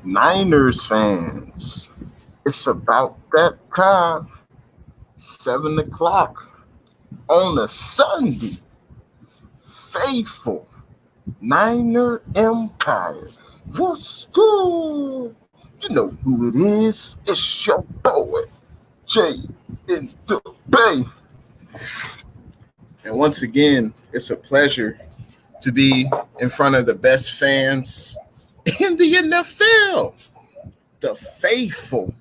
Niners fans, it's about that time. 7 o'clock on a Sunday. Faithful Niner Empire. What's good? You know who it is. It's your boy, Jay in the Bay. And once again, it's a pleasure to be in front of the best fans in the NFL. The faithful,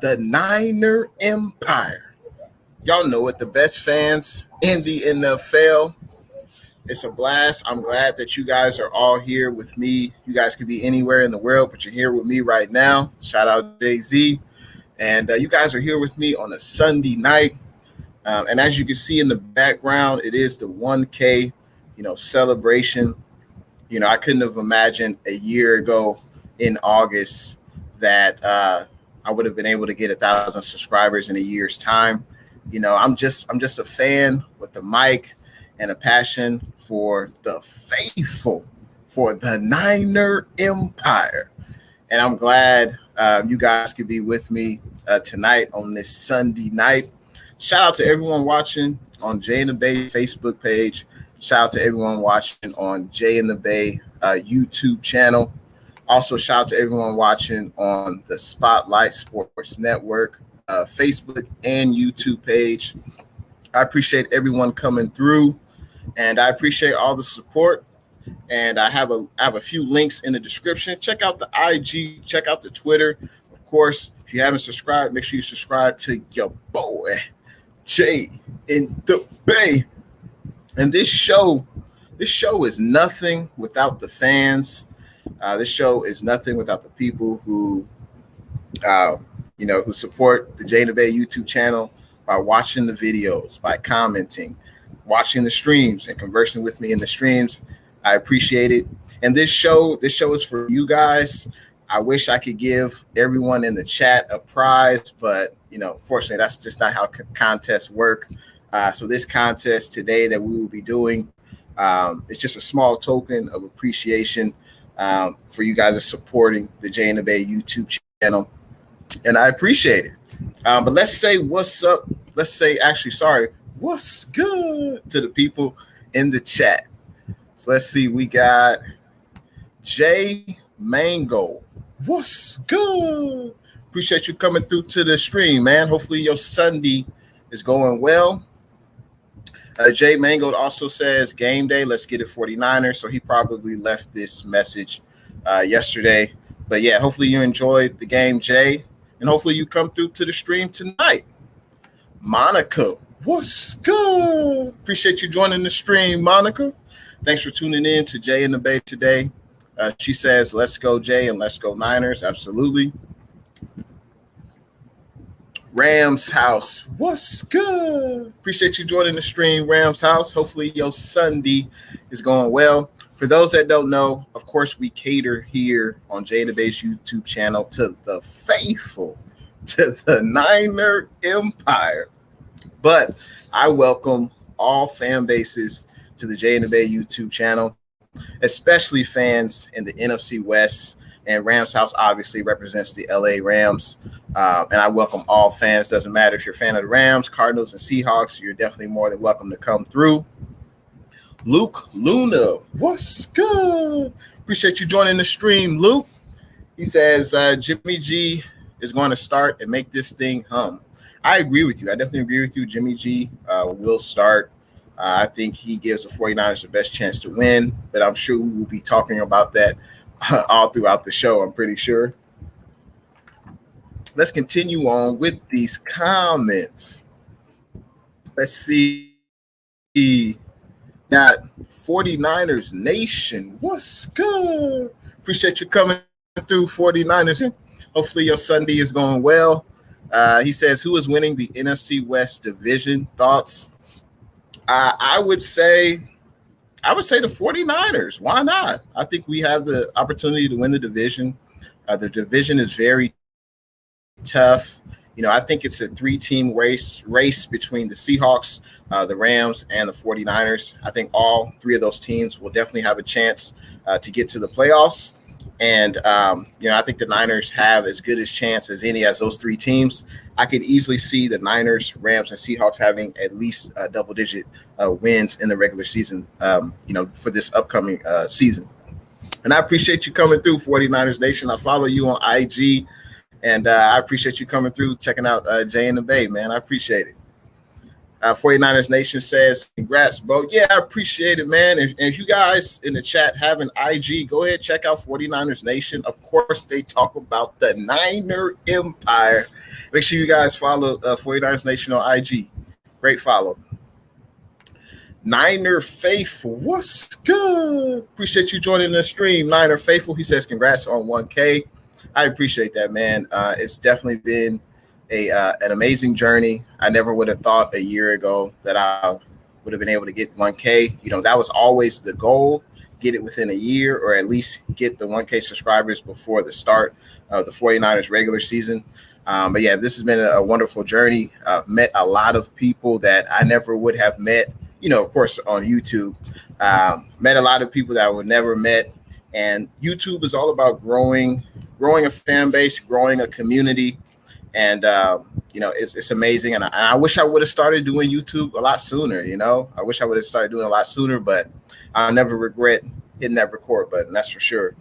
the Niner Empire. Y'all know it, the best fans in the NFL. It's a blast. I'm glad that you guys are all here with me. You guys could be anywhere in the world, but you're here with me right now. Shout out Jay-Z. And you guys are here with me on a Sunday night. And as you can see in the background, it is the 1K, celebration. I couldn't have imagined a year ago in August that I would have been able to get 1,000 subscribers in a year's time. I'm just a fan with the mic and a passion for the faithful, for the Niner Empire. And I'm glad you guys could be with me tonight on this Sunday night. Shout out to everyone watching on Jay in the Bay Facebook page. Shout out to everyone watching on Jay in the Bay YouTube channel. Also, shout out to everyone watching on the Spotlight Sports Network Facebook and YouTube page. I appreciate everyone coming through, and I appreciate all the support. And I have a few links in the description. Check out the IG, check out the Twitter. Of course, if you haven't subscribed, make sure you subscribe to your boy, Jay in the Bay. And this show is nothing without the fans. This show is nothing without the people who support the Jay in the Bay YouTube channel by watching the videos, by commenting, watching the streams, and conversing with me in the streams. I appreciate it. And this show is for you guys. I wish I could give everyone in the chat a prize, but fortunately, that's just not how contests work. So this contest today that we will be doing, it's just a small token of appreciation for you guys supporting the Jay in the Bay YouTube channel, and I appreciate it. But let's say what's up. What's good to the people in the chat. So let's see. We got Jay Mango. What's good? Appreciate you coming through to the stream, man. Hopefully your Sunday is going well. Jay Mango also says game day. Let's get it 49ers. So he probably left this message yesterday. But yeah, hopefully you enjoyed the game, Jay. And hopefully you come through to the stream tonight. Monica, what's good? Appreciate you joining the stream, Monica. Thanks for tuning in to Jay in the Bay today. She says, let's go, Jay, and let's go Niners. Absolutely. Rams House, what's good? Appreciate you joining the stream, Rams House. Hopefully your Sunday is going well. For those that don't know, of course, we cater here on Jay in the Bay's YouTube channel to the faithful, to the Niner Empire. But I welcome all fan bases to the Jay in the Bay YouTube channel, especially fans in the NFC West. And Rams House obviously represents the LA Rams. And I welcome all fans. Doesn't matter if you're a fan of the Rams, Cardinals, and Seahawks. You're definitely more than welcome to come through. Luke Luna, what's good? Appreciate you joining the stream, Luke. He says Jimmy G is going to start and make this thing hum. I agree with you. I definitely agree with you. Jimmy G will start. I think he gives the 49ers the best chance to win, but I'm sure we will be talking about that all throughout the show, I'm pretty sure. Let's continue on with these comments. Let's see. Got 49ers Nation. What's good? Appreciate you coming through, 49ers. Hopefully your Sunday is going well. He says, who is winning the NFC West division? Thoughts? I would say the 49ers. Why not? I think we have the opportunity to win the division. The division is very tough. I think it's a 3-team race between the Seahawks, the Rams, and the 49ers. I think all three of those teams will definitely have a chance to get to the playoffs. And, I think the Niners have as good a chance as any as those three teams. I could easily see the Niners, Rams, and Seahawks having at least double-digit wins in the regular season, for this upcoming season. And I appreciate you coming through, 49ers Nation. I follow you on IG, and I appreciate you coming through, checking out Jay in the Bay, man. I appreciate it. 49ers Nation says, congrats, bro. Yeah, I appreciate it, man. And if you guys in the chat have an IG, go ahead, check out 49ers Nation. Of course, they talk about the Niner Empire. Make sure you guys follow 49ers Nation on IG. Great follow. Niner Faithful, what's good? Appreciate you joining the stream, Niner Faithful. He says, congrats on 1K. I appreciate that, man. It's definitely been an amazing journey. I never would have thought a year ago that I would have been able to get 1K. That was always the goal, get it within a year, or at least get the 1K subscribers before the start of the 49ers regular season. But yeah, this has been a wonderful journey. I've met a lot of people that I never would have met, of course, on YouTube. Met a lot of people that I would never met. And YouTube is all about growing a fan base, growing a community. And, it's amazing. And I wish I would have started doing YouTube a lot sooner, I wish I would have started doing a lot sooner, but I'll never regret hitting that record button. That's for sure.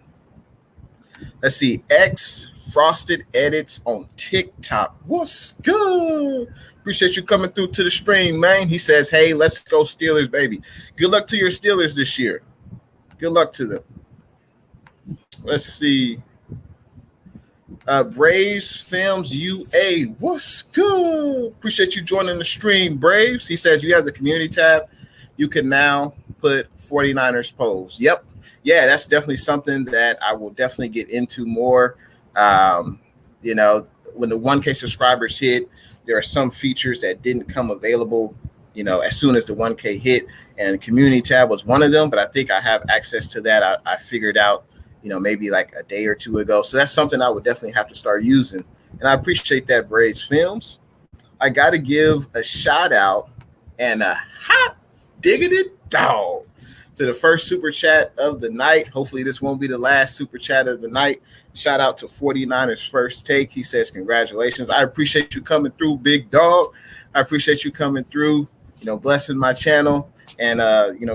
Let's see. X Frosted Edits on TikTok. What's good? Appreciate you coming through to the stream, man. He says, hey, let's go Steelers, baby. Good luck to your Steelers this year. Good luck to them. Let's see. Braves Films UA, what's good? Appreciate you joining the stream, Braves. He says you have the community tab. You can now put 49ers polls. Yep. Yeah, that's definitely something that I will definitely get into more. When the 1K subscribers hit, there are some features that didn't come available, as soon as the 1K hit, and community tab was one of them, but I think I have access to that. I figured out maybe like a day or two ago. So that's something I would definitely have to start using. And I appreciate that, Braves Films. I got to give a shout out and a hot diggity dog to the first super chat of the night. Hopefully this won't be the last super chat of the night. Shout out to 49ers First Take. He says, congratulations. I appreciate you coming through, big dog. I appreciate you coming through, blessing my channel. And,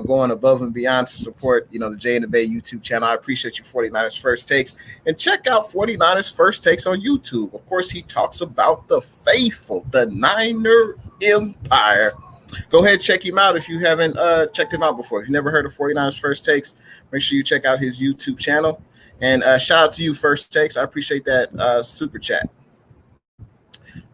going above and beyond to support, the Jay in the Bay YouTube channel. I appreciate you, 49ers First Takes. And check out 49ers First Takes on YouTube. Of course, he talks about the faithful, the Niner Empire. Go ahead, check him out if you haven't checked him out before. If you've never heard of 49ers First Takes, make sure you check out his YouTube channel. And shout out to you, First Takes. I appreciate that super chat.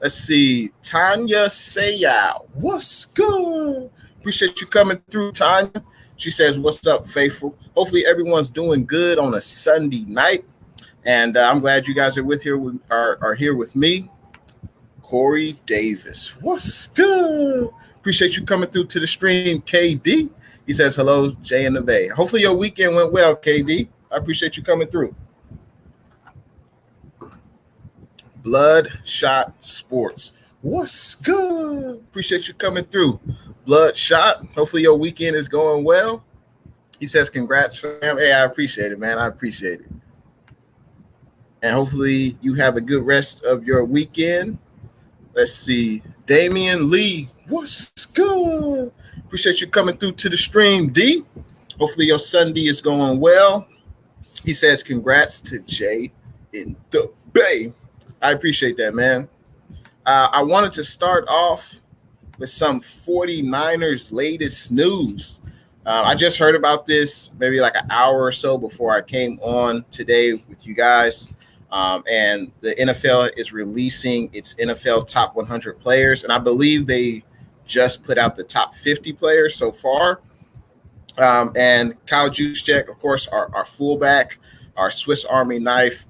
Let's see. Tanya Sayal, what's good? Appreciate you coming through, Tanya. She says, what's up, faithful? Hopefully everyone's doing good on a Sunday night. And I'm glad you guys are here with me. Corey Davis, what's good? Appreciate you coming through to the stream, KD. He says, hello, Jay in the Bay. Hopefully your weekend went well, KD. I appreciate you coming through. Bloodshot Sports, what's good? Appreciate you coming through. Bloodshot, hopefully your weekend is going well. He says, congrats, fam. Hey, I appreciate it, man. I appreciate it. And hopefully you have a good rest of your weekend. Let's see. Damian Lee, what's good? Appreciate you coming through to the stream, D. Hopefully your Sunday is going well. He says, congrats to Jay in the Bay. I appreciate that, man. I wanted to start off with some 49ers latest news. I just heard about this maybe like an hour or so before I came on today with you guys. And the NFL is releasing its NFL top 100 players. And I believe they just put out the top 50 players so far. And Kyle Juszczyk, of course, our fullback, our Swiss Army knife,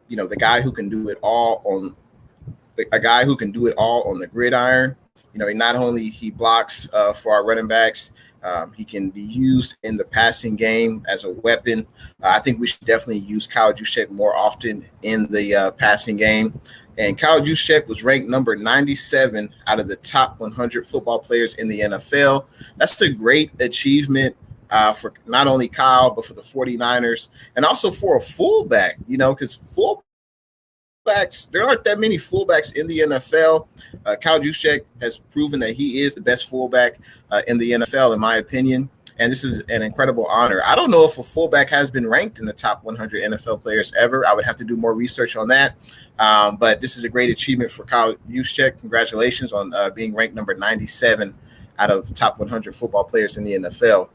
the guy who can do it all on the gridiron. Not only he blocks for our running backs, he can be used in the passing game as a weapon. I think we should definitely use Kyle Juszczyk more often in the passing game. And Kyle Juszczyk was ranked number 97 out of the top 100 football players in the NFL. That's a great achievement for not only Kyle, but for the 49ers, and also for a fullback, because fullbacks, there aren't that many fullbacks in the NFL. Kyle Juszczyk has proven that he is the best fullback in the NFL, in my opinion. And this is an incredible honor. I don't know if a fullback has been ranked in the top 100 NFL players ever. I would have to do more research on that. But this is a great achievement for Kyle Juszczyk. Congratulations on being ranked number 97 out of top 100 football players in the NFL.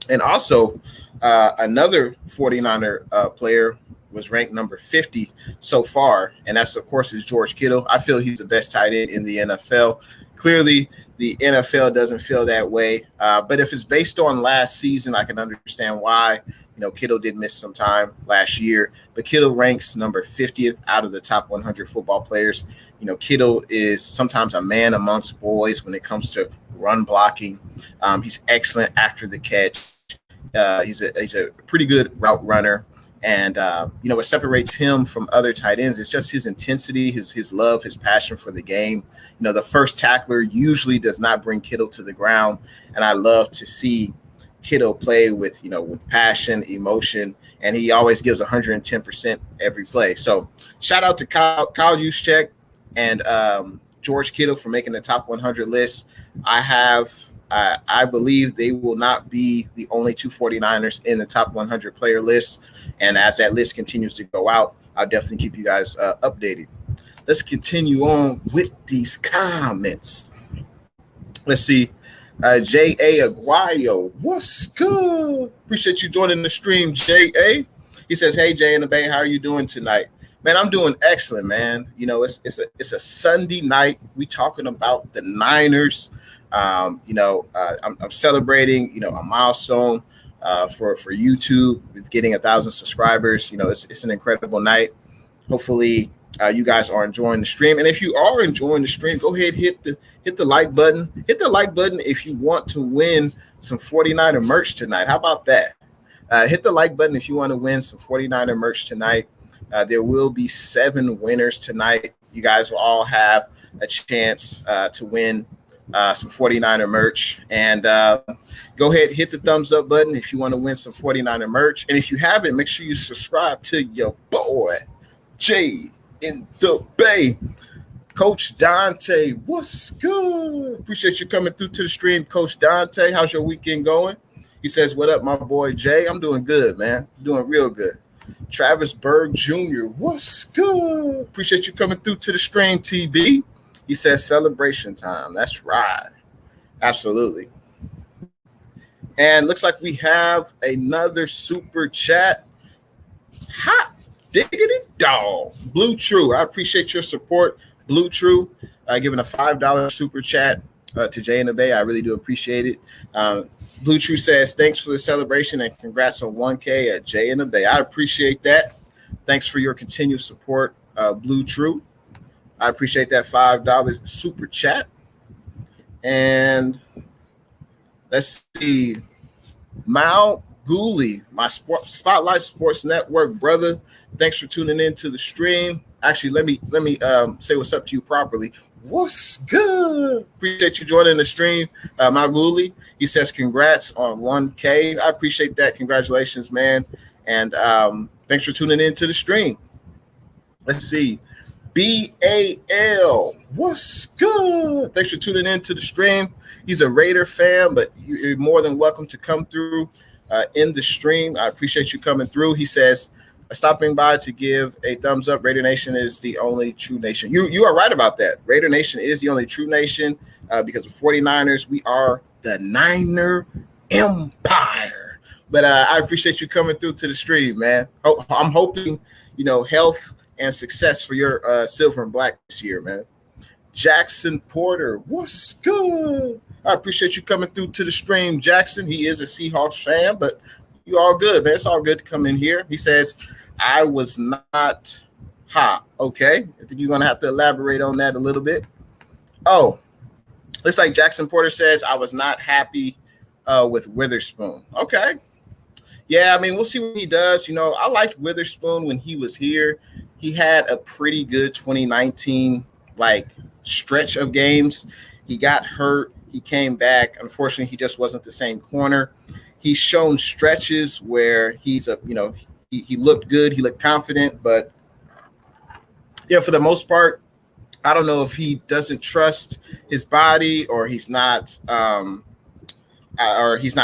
And also, another 49er player was ranked number 50 so far, and that's, of course, is George Kittle. I feel he's the best tight end in the NFL. Clearly, the NFL doesn't feel that way, but if it's based on last season, I can understand why. Kittle did miss some time last year, but Kittle ranks number 50th out of the top 100 football players. Kittle is sometimes a man amongst boys when it comes to run blocking. He's excellent after the catch. He's a pretty good route runner. And, what separates him from other tight ends is just his intensity, his love, his passion for the game. The first tackler usually does not bring Kittle to the ground. And I love to see Kittle play with passion, emotion, and he always gives 110% every play. So shout out to Kyle Juszczyk and George Kittle for making the top 100 list. I believe they will not be the only two 49ers in the top 100 player list. And as that list continues to go out, I'll definitely keep you guys updated. Let's continue on with these comments. Let's see. J.A. Aguayo, what's good? Appreciate you joining the stream, J.A. He says, hey, Jay and the Bay, how are you doing tonight? Man, I'm doing excellent, man. It's a Sunday night. We talking about the Niners. I'm celebrating, a milestone for YouTube with getting 1,000 subscribers. It's an incredible night. Hopefully, you guys are enjoying the stream. And if you are enjoying the stream, go ahead, hit the like button. Hit the like button if you want to win some 49er merch tonight. How about that? Hit the like button if you want to win some 49er merch tonight. There will be 7 winners tonight. You guys will all have a chance to win some 49er merch. And go ahead, hit the thumbs up button if you want to win some 49er merch. And if you haven't, make sure you subscribe to your boy, Jay in the Bay. Coach Dante, what's good? Appreciate you coming through to the stream, Coach Dante. How's your weekend going? He says, what up, my boy Jay? I'm doing good, man. Doing real good. Travis Berg Jr., what's good? Appreciate you coming through to the stream, TB. He says, celebration time. That's right. Absolutely. And looks like we have another super chat. Hot diggity dog. Blue True. I appreciate your support, Blue True. Giving a $5 super chat to Jay and the Bay. I really do appreciate it. Blue True says, thanks for the celebration and congrats on 1K at Jay and the Bay. I appreciate that. Thanks for your continued support, Blue True. I appreciate that $5 super chat. And let's see. Mal Gooley, my Spotlight Sports Network brother. Thanks for tuning in to the stream. Actually, let me say what's up to you properly. What's good? Appreciate you joining the stream, Mal Gooley. He says, congrats on 1K. I appreciate that. Congratulations, man. And thanks for tuning in to the stream. Let's see. BAL, what's good? Thanks for tuning in to the stream. He's a Raider fan, but you're more than welcome to come through in the stream. I appreciate you coming through. He says, stopping by to give a thumbs up. Raider Nation is the only true nation. You are right about that. Raider Nation is the only true nation because of 49ers. We are the Niner Empire. But I appreciate you coming through to the stream, man. I'm hoping, health and success for your silver and black this year, man. Jackson Porter, what's good? I appreciate you coming through to the stream, Jackson. He is a Seahawks fan, but you all good, man. It's all good to come in here. He says, I was not hot. Okay. I think you're going to have to elaborate on that a little bit. Oh, looks like Jackson Porter says, I was not happy with Witherspoon. Okay. Yeah, I mean, we'll see what he does. I liked Witherspoon when he was here. He had a pretty good 2019 stretch of games. He got hurt. He came back. Unfortunately, he just wasn't the same corner. he's shown stretches where he looked good, he looked confident, but for the most part, I don't know if he doesn't trust his body or he's not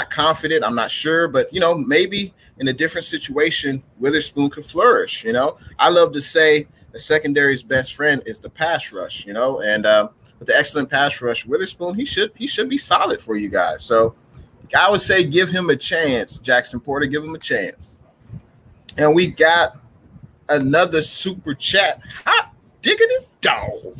confident. I'm not sure, but maybe in a different situation, Witherspoon could flourish. I love to say the secondary's best friend is the pass rush. And with the excellent pass rush, Witherspoon, he should be solid for you guys. So I would say give him a chance, Jackson Porter. Give him a chance. And we got another super chat. Hot diggity dog.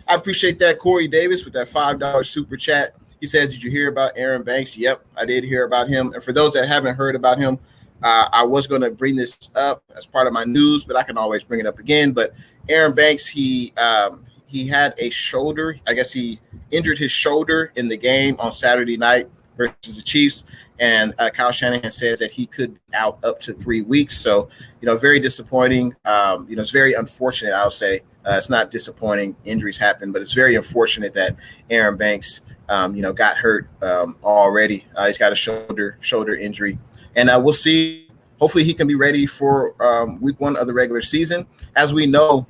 I appreciate that, Corey Davis, with that $5 super chat. He says, did you hear about Aaron Banks? Yep, I did hear about him. And for those that haven't heard about him, I was going to bring this up as part of my news, but I can always bring it up again. But Aaron Banks, he had a shoulder. I guess he injured his shoulder in the game on Saturday night versus the Chiefs. And Kyle Shanahan says that he could be out up to 3 weeks. So, very disappointing. It's very unfortunate, I would say. It's not disappointing. Injuries happen, but it's very unfortunate that Aaron Banks, got hurt already. He's got a shoulder injury. And we'll see. Hopefully he can be ready for week 1 of the regular season. As we know,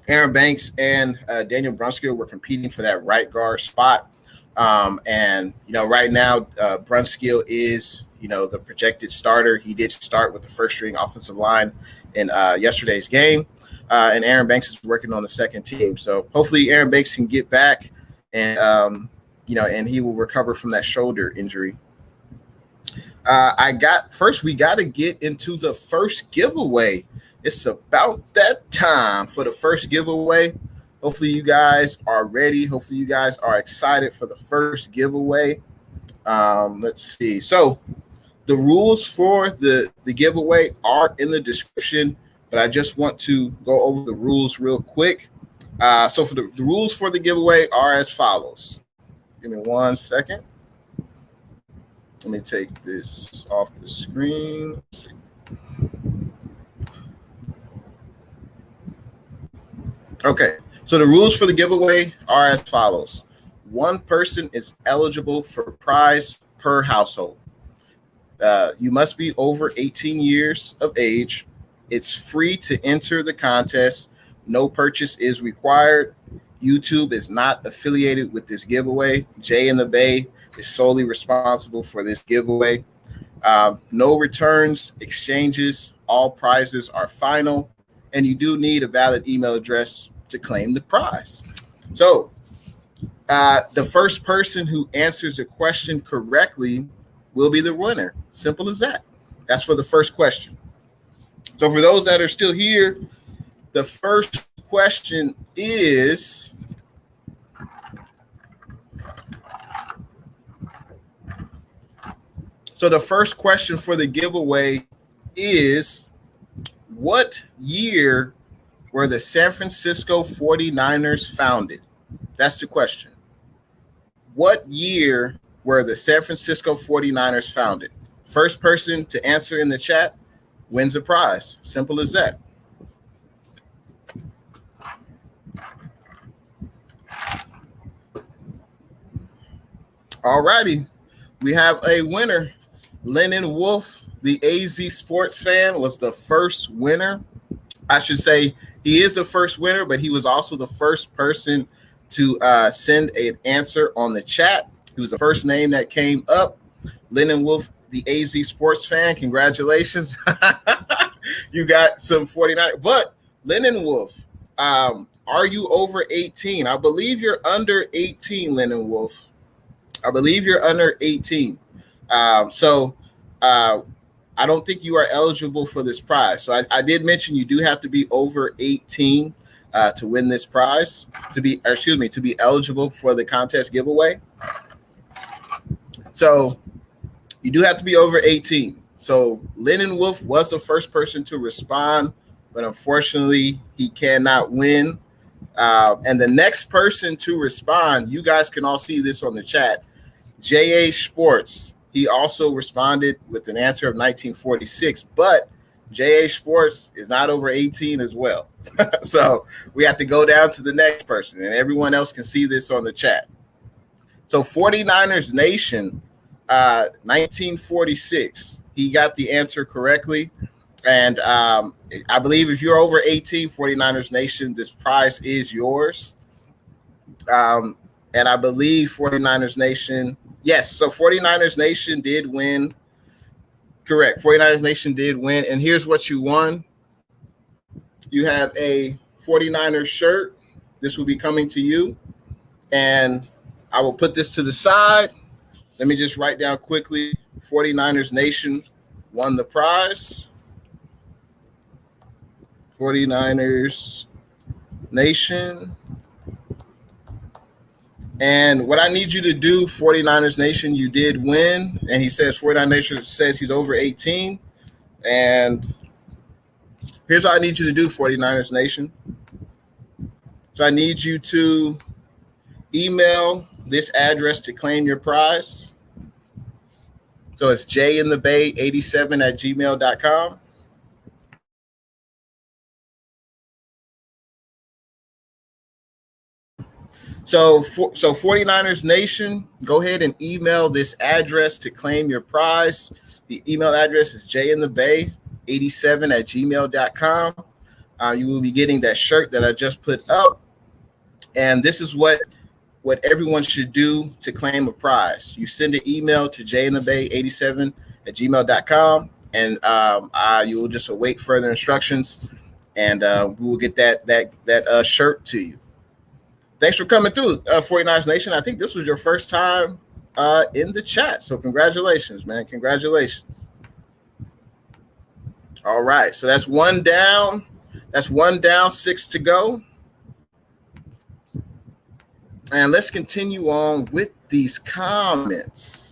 Aaron Banks and Daniel Brunskill were competing for that right guard spot. And right now, Brunskill is, the projected starter. He did start with the first string offensive line in yesterday's game. And Aaron Banks is working on the second team. So hopefully Aaron Banks can get back and, and he will recover from that shoulder injury. We got to get into the first giveaway. It's about that time for the first giveaway. Hopefully you guys are ready. Hopefully you guys are excited for the first giveaway. Let's see. So the rules for the giveaway are in the description, but I just want to go over the rules real quick. So for the rules for the giveaway are as follows. Give me 1 second. Let me take this off the screen. Let's see. Okay. So the rules for the giveaway are as follows. 1 person is eligible for a prize per household. You must be over 18 years of age. It's free to enter the contest. No purchase is required. YouTube is not affiliated with this giveaway. Jay in the Bay is solely responsible for this giveaway. No returns, exchanges. All prizes are final. And you do need a valid email address to claim the prize. So the first person who answers a question correctly will be the winner. Simple as that. That's for the first question. So for those that are still here, the first question is, for the giveaway is, what year were the San Francisco 49ers founded? That's the question. What year were the San Francisco 49ers founded? First person to answer in the chat wins a prize. Simple as that. All righty. We have a winner. Lennon Wolf, the AZ Sports fan, was the first winner. I should say he is the first winner, but he was also the first person to send an answer on the chat. He was the first name that came up. Lennon Wolf, the AZ Sports fan, congratulations. You got some 49. But Lennon Wolf, are you over 18? I believe you're under 18, Lennon Wolf. I believe you're under 18. So I don't think you are eligible for this prize. So I did mention you do have to be over 18 to win this prize, to be eligible for the contest giveaway. So you do have to be over 18. So Lennon Wolf was the first person to respond, but unfortunately he cannot win. And the next person to respond, you guys can all see this on the chat, JA Sports. He also responded with an answer of 1946, but JA Sports is not over 18 as well. So we have to go down to the next person, and everyone else can see this on the chat. So 49ers Nation, 1946. He got the answer correctly. And I believe if you're over 18, 49ers Nation, this prize is yours. And I believe 49ers Nation, yes, so 49ers Nation did win. Correct. 49ers Nation did win. And here's what you won. You have a 49ers shirt. This will be coming to you. And I will put this to the side. Let me just write down quickly. 49ers Nation won the prize. 49ers Nation. And what I need you to do, 49ers Nation, you did win. And he says 49ers Nation says he's over 18. And here's what I need you to do, 49ers Nation. So I need you to email this address to claim your prize. So it's intheBay87@gmail.com. So 49ers Nation, go ahead and email this address to claim your prize. The email address is intheBay87@gmail.com. You will be getting that shirt that I just put up. And this is what everyone should do to claim a prize. You send an email to intheBay87@gmail.com, and you will just await further instructions, and we will get that shirt to you. Thanks for coming through, 49ers Nation. I think this was your first time in the chat, so congratulations, man. Congratulations. All right, so that's one down. That's one down, 6 to go. And let's continue on with these comments.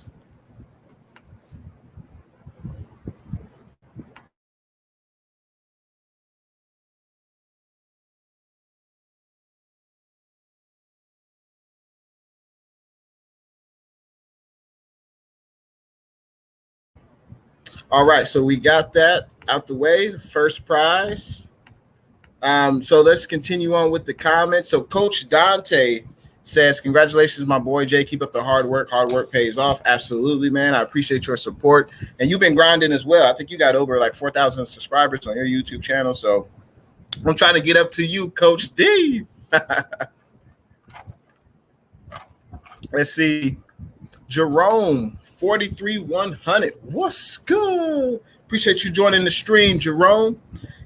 All right, so we got that out the way, the first prize. So let's continue on with the comments. So Coach Dante says, congratulations, my boy Jay. Keep up the hard work. Hard work pays off. Absolutely, man. I appreciate your support. And you've been grinding as well. I think you got over like 4,000 subscribers on your YouTube channel. So I'm trying to get up to you, Coach D. Let's see. Jerome, 43,100. What's good? Appreciate you joining the stream, Jerome.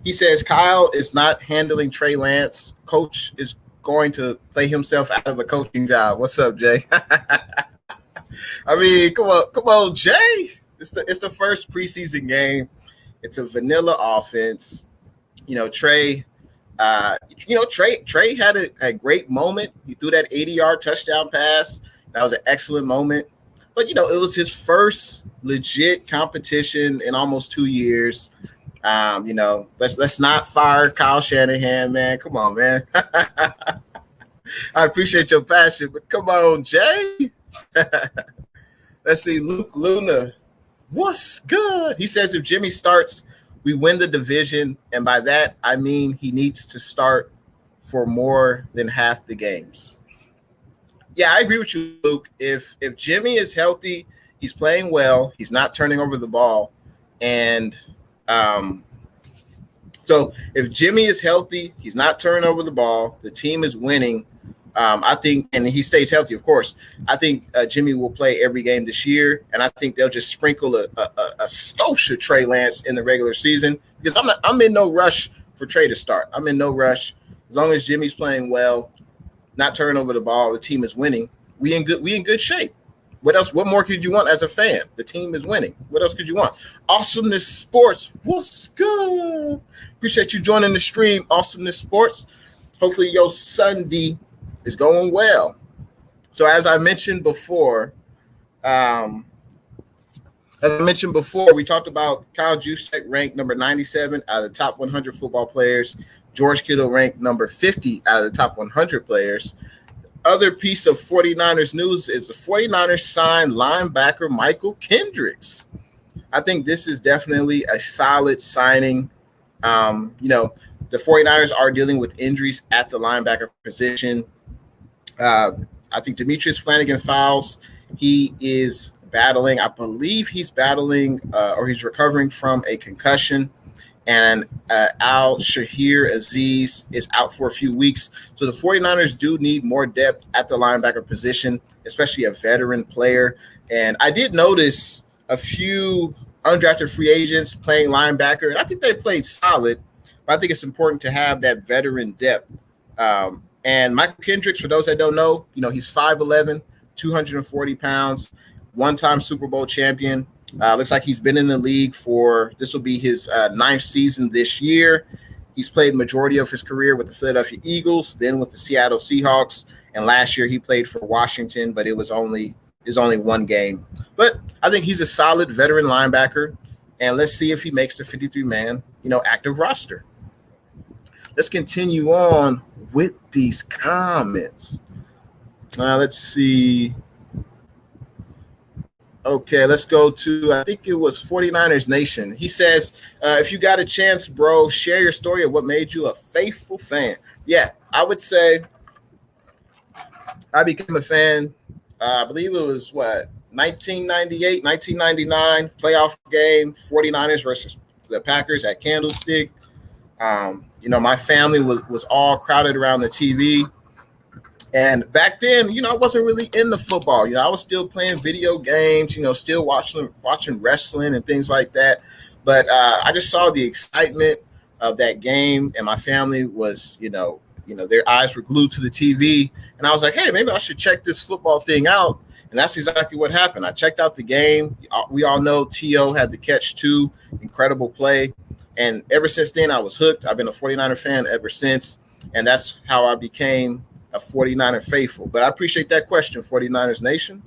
He says Kyle is not handling Trey Lance. Coach is going to play himself out of a coaching job. What's up, Jay? I mean, come on, Jay. It's the first preseason game. It's a vanilla offense. Trey. Trey had a great moment. He threw that 80-yard touchdown pass. That was an excellent moment. But it was his first legit competition in almost 2 years. Let's not fire Kyle Shanahan, man. Come on, man. I appreciate your passion, but come on, Jay. Let's see, Luke Luna. What's good? He says if Jimmy starts, we win the division, and by that I mean he needs to start for more than half the games. Yeah, I agree with you, Luke. If Jimmy is healthy, he's playing well, he's not turning over the ball, and so if Jimmy is healthy, he's not turning over the ball, the team is winning, I think, and he stays healthy, of course, I think Jimmy will play every game this year, and I think they'll just sprinkle a skosh of Trey Lance in the regular season, because I'm in no rush for Trey to start. I'm in no rush. As long as Jimmy's playing well, not turning over the ball, the team is winning, we in good shape. What else? What more could you want as a fan? The team is winning. What else could you want? Awesomeness Sports. What's good? Appreciate you joining the stream, Awesomeness Sports. Hopefully your Sunday is going well. So as I mentioned before, we talked about Kyle Juszczyk ranked number 97 out of the top 100 football players. George Kittle ranked number 50 out of the top 100 players. Other piece of 49ers news is the 49ers signed linebacker Michael Kendricks. I think this is definitely a solid signing. The 49ers are dealing with injuries at the linebacker position. I think Demetrius Flanagan Fowles, he is battling. I believe he's battling or he's recovering from a concussion. And Al-Shahir Aziz is out for a few weeks. So the 49ers do need more depth at the linebacker position, especially a veteran player. And I did notice a few undrafted free agents playing linebacker, and I think they played solid, but I think it's important to have that veteran depth. And Michael Kendricks, for those that don't know, he's 5'11", 240 pounds, one-time Super Bowl champion. Looks like he's been in the league this will be his ninth season this year. He's played majority of his career with the Philadelphia Eagles, then with the Seattle Seahawks, and last year he played for Washington, but it was only one game. But I think he's a solid veteran linebacker, and let's see if he makes the 53-man, active roster. Let's continue on with these comments. Let's see. Okay, let's go to, I think it was 49ers Nation. He says, if you got a chance, bro, share your story of what made you a faithful fan. Yeah, I would say I became a fan, I believe it was, 1998, 1999, playoff game, 49ers versus the Packers at Candlestick. My family was all crowded around the TV. And back then, I wasn't really into football. I was still playing video games, still watching wrestling and things like that. But I just saw the excitement of that game, and my family was, their eyes were glued to the TV. And I was like, hey, maybe I should check this football thing out. And that's exactly what happened. I checked out the game. We all know T.O. had the catch too. Incredible play. And ever since then, I was hooked. I've been a 49er fan ever since. And that's how I became a 49er faithful. But I appreciate that question, 49ers Nation.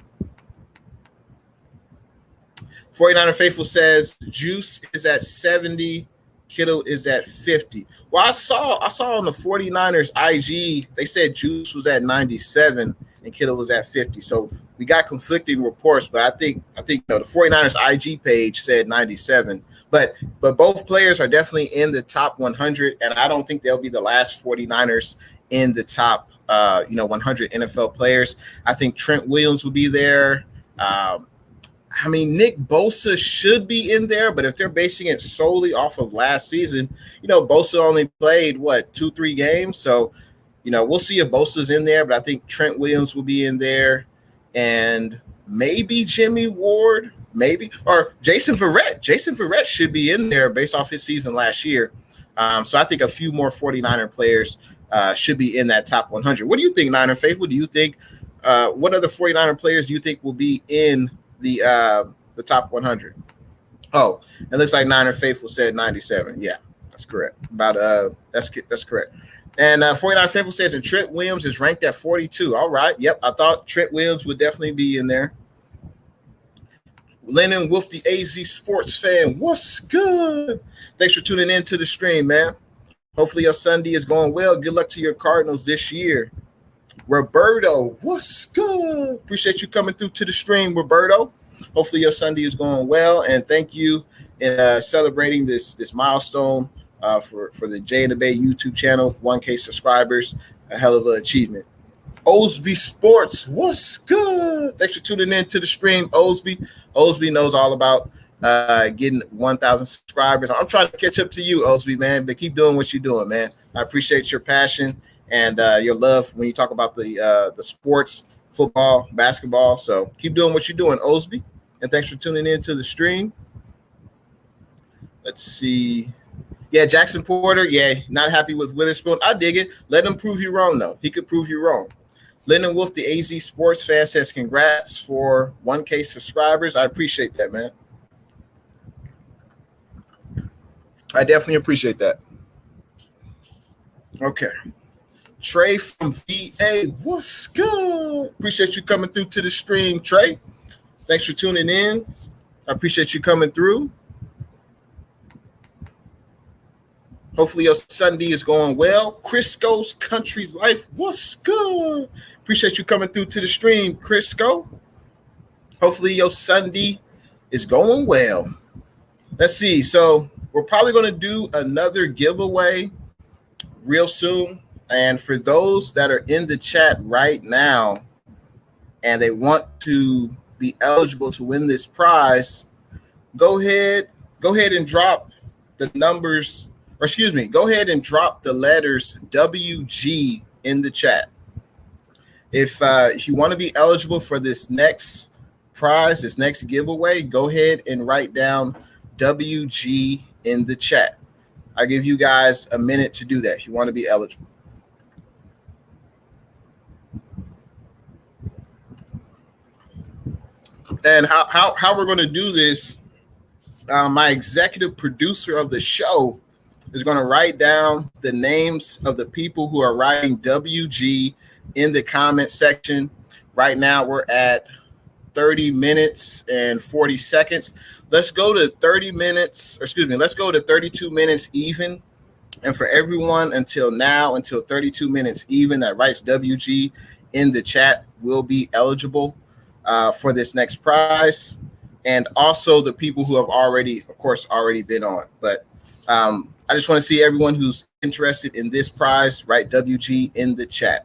49er faithful says Juice is at 70, Kittle is at 50. Well, I saw on the 49ers IG, they said Juice was at 97 and Kittle was at 50. So we got conflicting reports, but I think the 49ers IG page said 97. But both players are definitely in the top 100, and I don't think they'll be the last 49ers in the top 100 NFL players. I think Trent Williams will be there. Nick Bosa should be in there, but if they're basing it solely off of last season, Bosa only played 2-3 games. So, we'll see if Bosa's in there, but I think Trent Williams will be in there, and maybe Jimmy Ward, or Jason Verrett. Jason Verrett should be in there based off his season last year. So I think a few more 49er players should be in that top 100. What do you think, Niner Faithful? Do you think what other 49er players do you think will be in the top 100? Oh, it looks like Niner Faithful said 97. Yeah, that's correct. That's correct. And 49 Faithful says, and Trent Williams is ranked at 42. All right. Yep, I thought Trent Williams would definitely be in there. Lennon Wolf, the AZ Sports fan. What's good? Thanks for tuning in to the stream, man. Hopefully your Sunday is going well. Good luck to your Cardinals this year. Roberto, what's good? Appreciate you coming through to the stream, Roberto. Hopefully your Sunday is going well, and thank you in celebrating this milestone for the intheBay YouTube channel, 1K subscribers, a hell of an achievement. Osby Sports, what's good? Thanks for tuning in to the stream, Osby. Osby knows all about getting 1,000 subscribers. I'm trying to catch up to you, Osby, man, but keep doing what you're doing, man. I appreciate your passion and your love when you talk about the sports, football, basketball. So keep doing what you're doing, Osby. And thanks for tuning in to the stream. Let's see. Yeah, Jackson Porter. Yeah, not happy with Witherspoon. I dig it. Let him prove you wrong, though. He could prove you wrong. Lennon Wolf, the AZ Sports fan, says congrats for 1K subscribers. I appreciate that, man. I definitely appreciate that. Okay. Trey from VA, what's good? Appreciate you coming through to the stream, Trey. Thanks for tuning in. I appreciate you coming through. Hopefully your Sunday is going well. Crisco's Country Life, what's good? Appreciate you coming through to the stream, Crisco. Hopefully your Sunday is going well. Let's see. So we're probably going to do another giveaway real soon. And for those that are in the chat right now and they want to be eligible to win this prize, go ahead and drop the numbers, or excuse me, go ahead and drop the letters WG in the chat. If you want to be eligible for this next prize, this next giveaway, go ahead and write down WG in the chat. I'll give you guys a minute to do that if you want to be eligible. And how we're going to do this, my executive producer of the show is going to write down the names of the people who are writing WG in the comment section. Right now we're at 30 minutes and 40 seconds. Let's go to 30 minutes, or excuse me, let's go to 32 minutes even. And for everyone until now, until 32 minutes even, that writes WG in the chat will be eligible for this next prize. And also the people who have already, of course, already been on. But I just want to see everyone who's interested in this prize, write WG in the chat.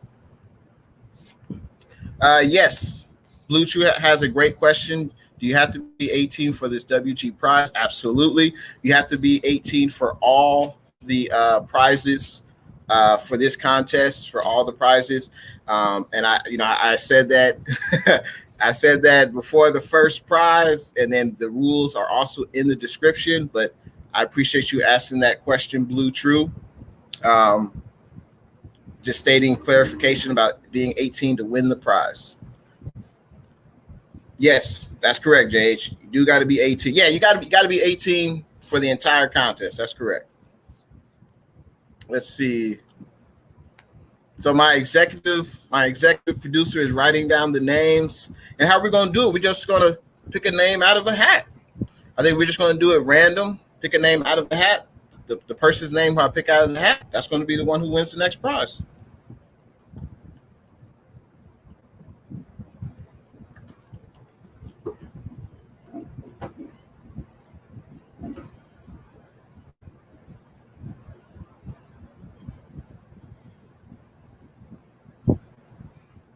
Yes, Blue Chew has a great question. Do you have to be 18 for this WG prize? Absolutely. You have to be 18 for all the prizes for this contest, for all the prizes. And I said that I said that before the first prize, and then the rules are also in the description. But I appreciate you asking that question, Blue True. Just stating clarification about being 18 to win the prize. Yes, that's correct, JH. You do got to be 18. Yeah, you got to be 18 for the entire contest. That's correct. Let's see. So my executive producer is writing down the names. And how we're going to do it, we're just going to pick a name out of a hat. I think we're just going to do it random, pick a name out of the hat. The person's name who I pick out of the hat, that's going to be the one who wins the next prize.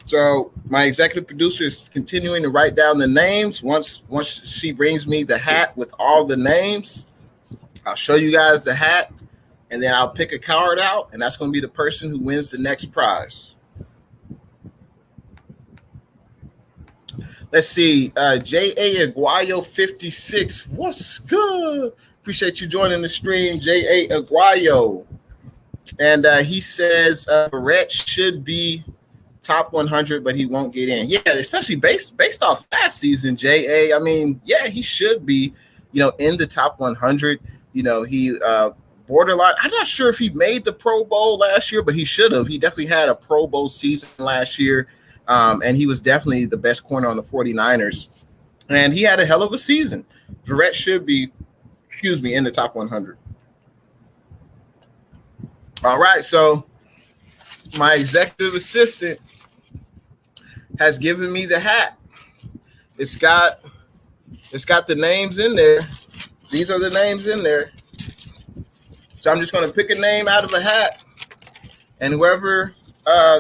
So my executive producer is continuing to write down the names. Once she brings me the hat with all the names, I'll show you guys the hat, and then I'll pick a card out, and that's going to be the person who wins the next prize. Let's see. J.A. Aguayo 56. What's good? Appreciate you joining the stream, J.A. Aguayo. And he says Barrett should be top 100, but he won't get in. Yeah, especially based off last season, J.A. I mean, yeah, he should be, in the top 100. He borderline. I'm not sure if he made the Pro Bowl last year, but he should have. He definitely had a Pro Bowl season last year, and he was definitely the best corner on the 49ers. And he had a hell of a season. Verrett should be, in the top 100. All right, so my executive assistant has given me the hat. It's got the names in there. These are the names in there. So I'm just going to pick a name out of a hat, and whoever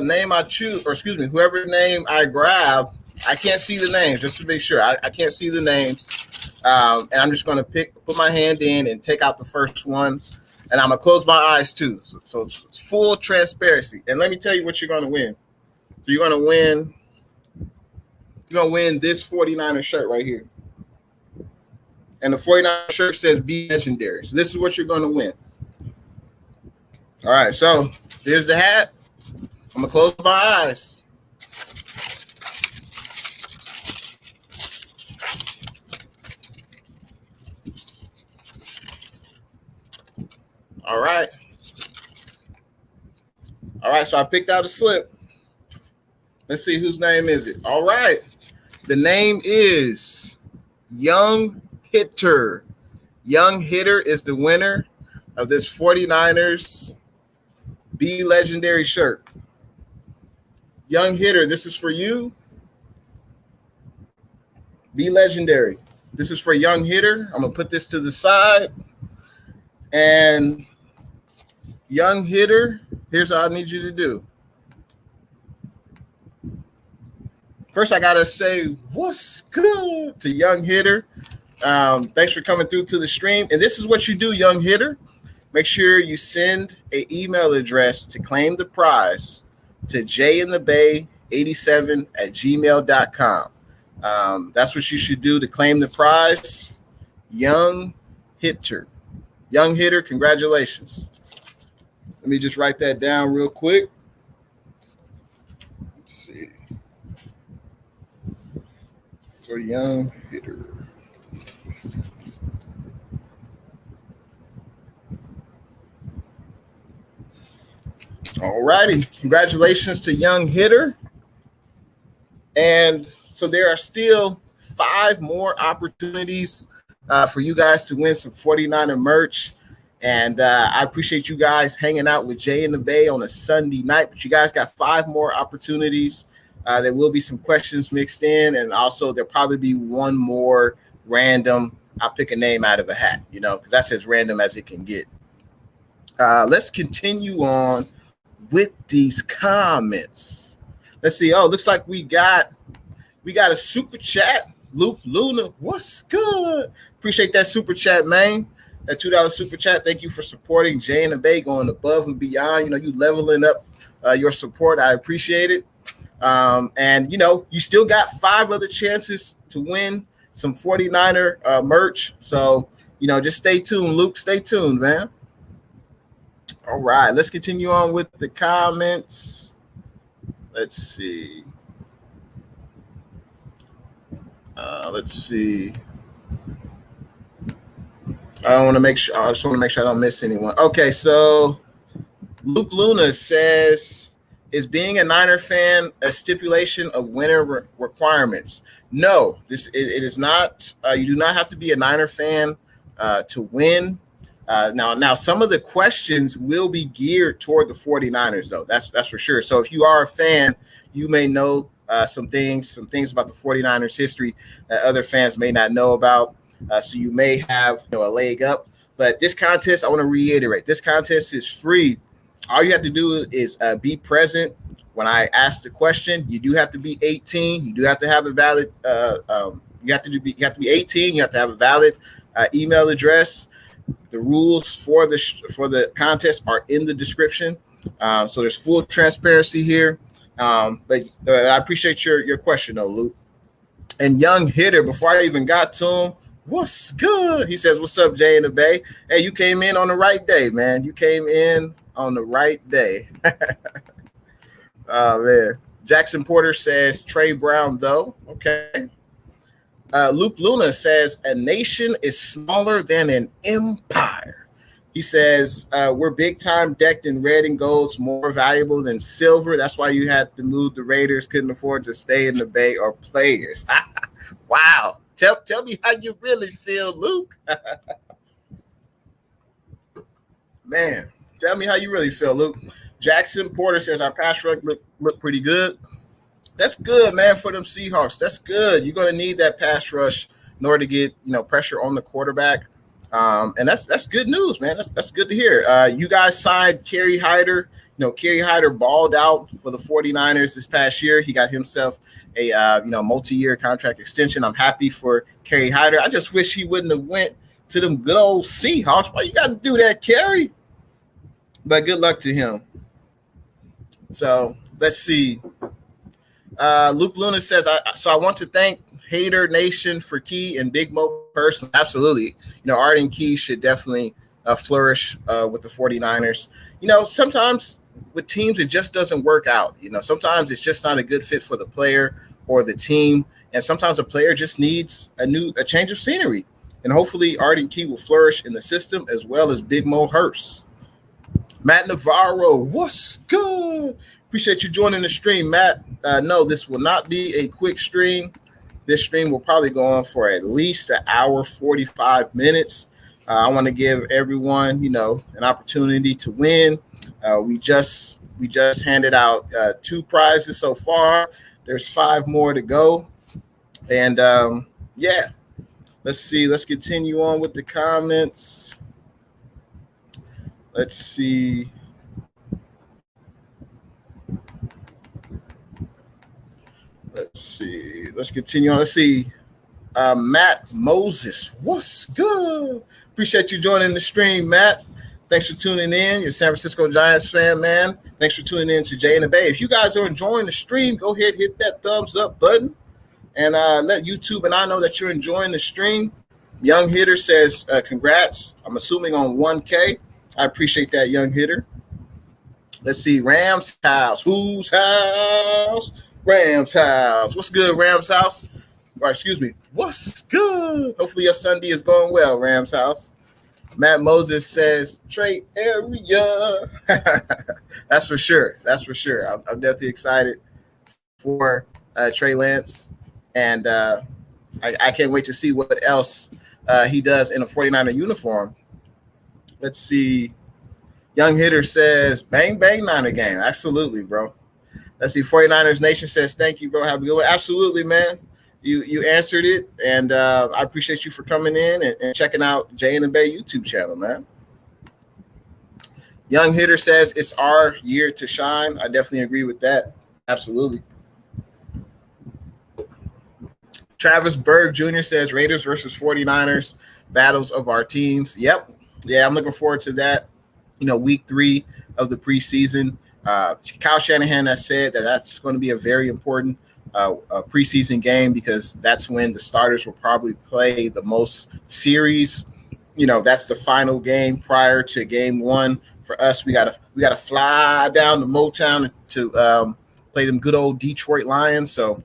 name I choose, or excuse me, whoever name I grab, I can't see the names, just to make sure. I can't see the names. And I'm just going to put my hand in and take out the first one. And I'm going to close my eyes too. So it's full transparency. And let me tell you what you're going to win. So you're going to win this 49er shirt right here. And the 49er shirt says be legendary. So this is what you're going to win. All right. So here's the hat. I'm going to close my eyes. All right. All right, so I picked out a slip. Let's see whose name is it. All right. The name is Young Hitter. Young Hitter is the winner of this 49ers Be Legendary shirt. Young Hitter, this is for you. Be Legendary. This is for Young Hitter. I'm going to put this to the side. And Young Hitter, here's what I need you to do. First, I gotta say what's good to Young Hitter. Thanks for coming through to the stream. And this is what you do, Young Hitter. Make sure you send an email address to claim the prize to jinthebay87@gmail.com. That's what you should do to claim the prize. Young Hitter. Young Hitter, congratulations. Let me just write that down real quick. Let's see. So Young Hitter. All righty. Congratulations to Young Hitter. And so there are still 5 more opportunities for you guys to win some 49er merch. And I appreciate you guys hanging out with Jay in the Bay on a Sunday night. But you guys got 5 more opportunities. There will be some questions mixed in. And also there'll probably be one more random. I'll pick a name out of a hat, because that's as random as it can get. Let's continue on with these comments. Let's see. Oh, looks like we got a super chat. Luke Luna, what's good? Appreciate that super chat, man. That $2 super chat. Thank you for supporting Jay and the Bay, going above and beyond. You leveling up your support. I appreciate it. And you still got 5 other chances to win some 49er merch. So just stay tuned, Luke. Stay tuned, man. All right, let's continue on with the comments. Let's see. Let's see. I just want to make sure I don't miss anyone. Okay, so Luke Luna says, is being a Niner fan a stipulation of winner requirements? No, it is not. You do not have to be a Niner fan to win. Now, some of the questions will be geared toward the 49ers, though. That's for sure. So if you are a fan, you may know some things about the 49ers history that other fans may not know about. So you may have a leg up. But this contest, I want to reiterate, this contest is free. All you have to do is be present when I ask the question. You do have to be 18. You do have to have a valid. You have to be 18. You have to have a valid email address. The rules for the contest are in the description. So there's full transparency here. But I appreciate your question, though, Luke. And Young Hitter, before I even got to him, what's good? He says, what's up, Jay in the Bay? Hey, you came in on the right day, man. You came in on the right day. Oh, man. Jackson Porter says, Trey Brown, though. Okay. Luke Luna says, a nation is smaller than an empire. He says, we're big time decked in red and gold's more valuable than silver. That's why you had to move the Raiders, couldn't afford to stay in the Bay or players. Wow. Tell me how you really feel, Luke. Man, tell me how you really feel, Luke. Jackson Porter says, our pass rush look pretty good. That's good, man, for them Seahawks. That's good. You're going to need that pass rush in order to get pressure on the quarterback. And that's good news, man. That's good to hear. You guys signed Kerry Hyder. Kerry Hyder balled out for the 49ers this past year. He got himself a multi-year contract extension. I'm happy for Kerry Hyder. I just wish he wouldn't have went to them good old Seahawks. Why you got to do that, Kerry? But good luck to him. So let's see. Luke Luna says, I want to thank Hater Nation for Key and Big Mo personally. Absolutely. Arden Key should definitely flourish with the 49ers. Sometimes with teams, it just doesn't work out. Sometimes it's just not a good fit for the player or the team. And sometimes a player just needs a change of scenery. And hopefully Arden Key will flourish in the system as well as Big Mo Hurst. Matt Navarro, what's good? Appreciate you joining the stream, Matt. No, this will not be a quick stream. This stream will probably go on for at least an hour, 45 minutes. I want to give everyone, an opportunity to win. We just handed out 2 prizes so far. There's 5 more to go. And yeah, let's see. Let's continue on with the comments. Let's see. Let's see. Let's continue on. Let's see. Matt Moses, what's good? Appreciate you joining the stream, Matt. Thanks for tuning in. You're a San Francisco Giants fan, man. Thanks for tuning in to Jay and the Bay. If you guys are enjoying the stream, go ahead, hit that thumbs up button, and let YouTube and I know that you're enjoying the stream. Young Hitter says, congrats. I'm assuming on 1K. I appreciate that, Young Hitter. Let's see. Rams house. Whose house? Rams house. What's good, Rams house? Or excuse me. What's good? Hopefully your Sunday is going well, Rams house. Matt Moses says, Trey area. That's for sure. That's for sure. I'm definitely excited for Trey Lance. And I can't wait to see what else he does in a 49er uniform. Let's see. Young Hitter says, bang, bang, Niner game. Absolutely, bro. Let's see. 49ers Nation says, thank you, bro. Have a good one. Absolutely, man. You answered it, and I appreciate you for coming in and checking out Jay and the Bay YouTube channel, man. Young Hitter says, it's our year to shine. I definitely agree with that. Absolutely. Travis Berg Jr. says, Raiders versus 49ers, battles of our teams. Yep. Yeah, I'm looking forward to that. You know, week 3 of the preseason. Kyle Shanahan has said that that's going to be a very important preseason game because that's when the starters will probably play the most series. You know, that's the final game prior to game 1. For us, we gotta fly down to Motown to play them good old Detroit Lions. So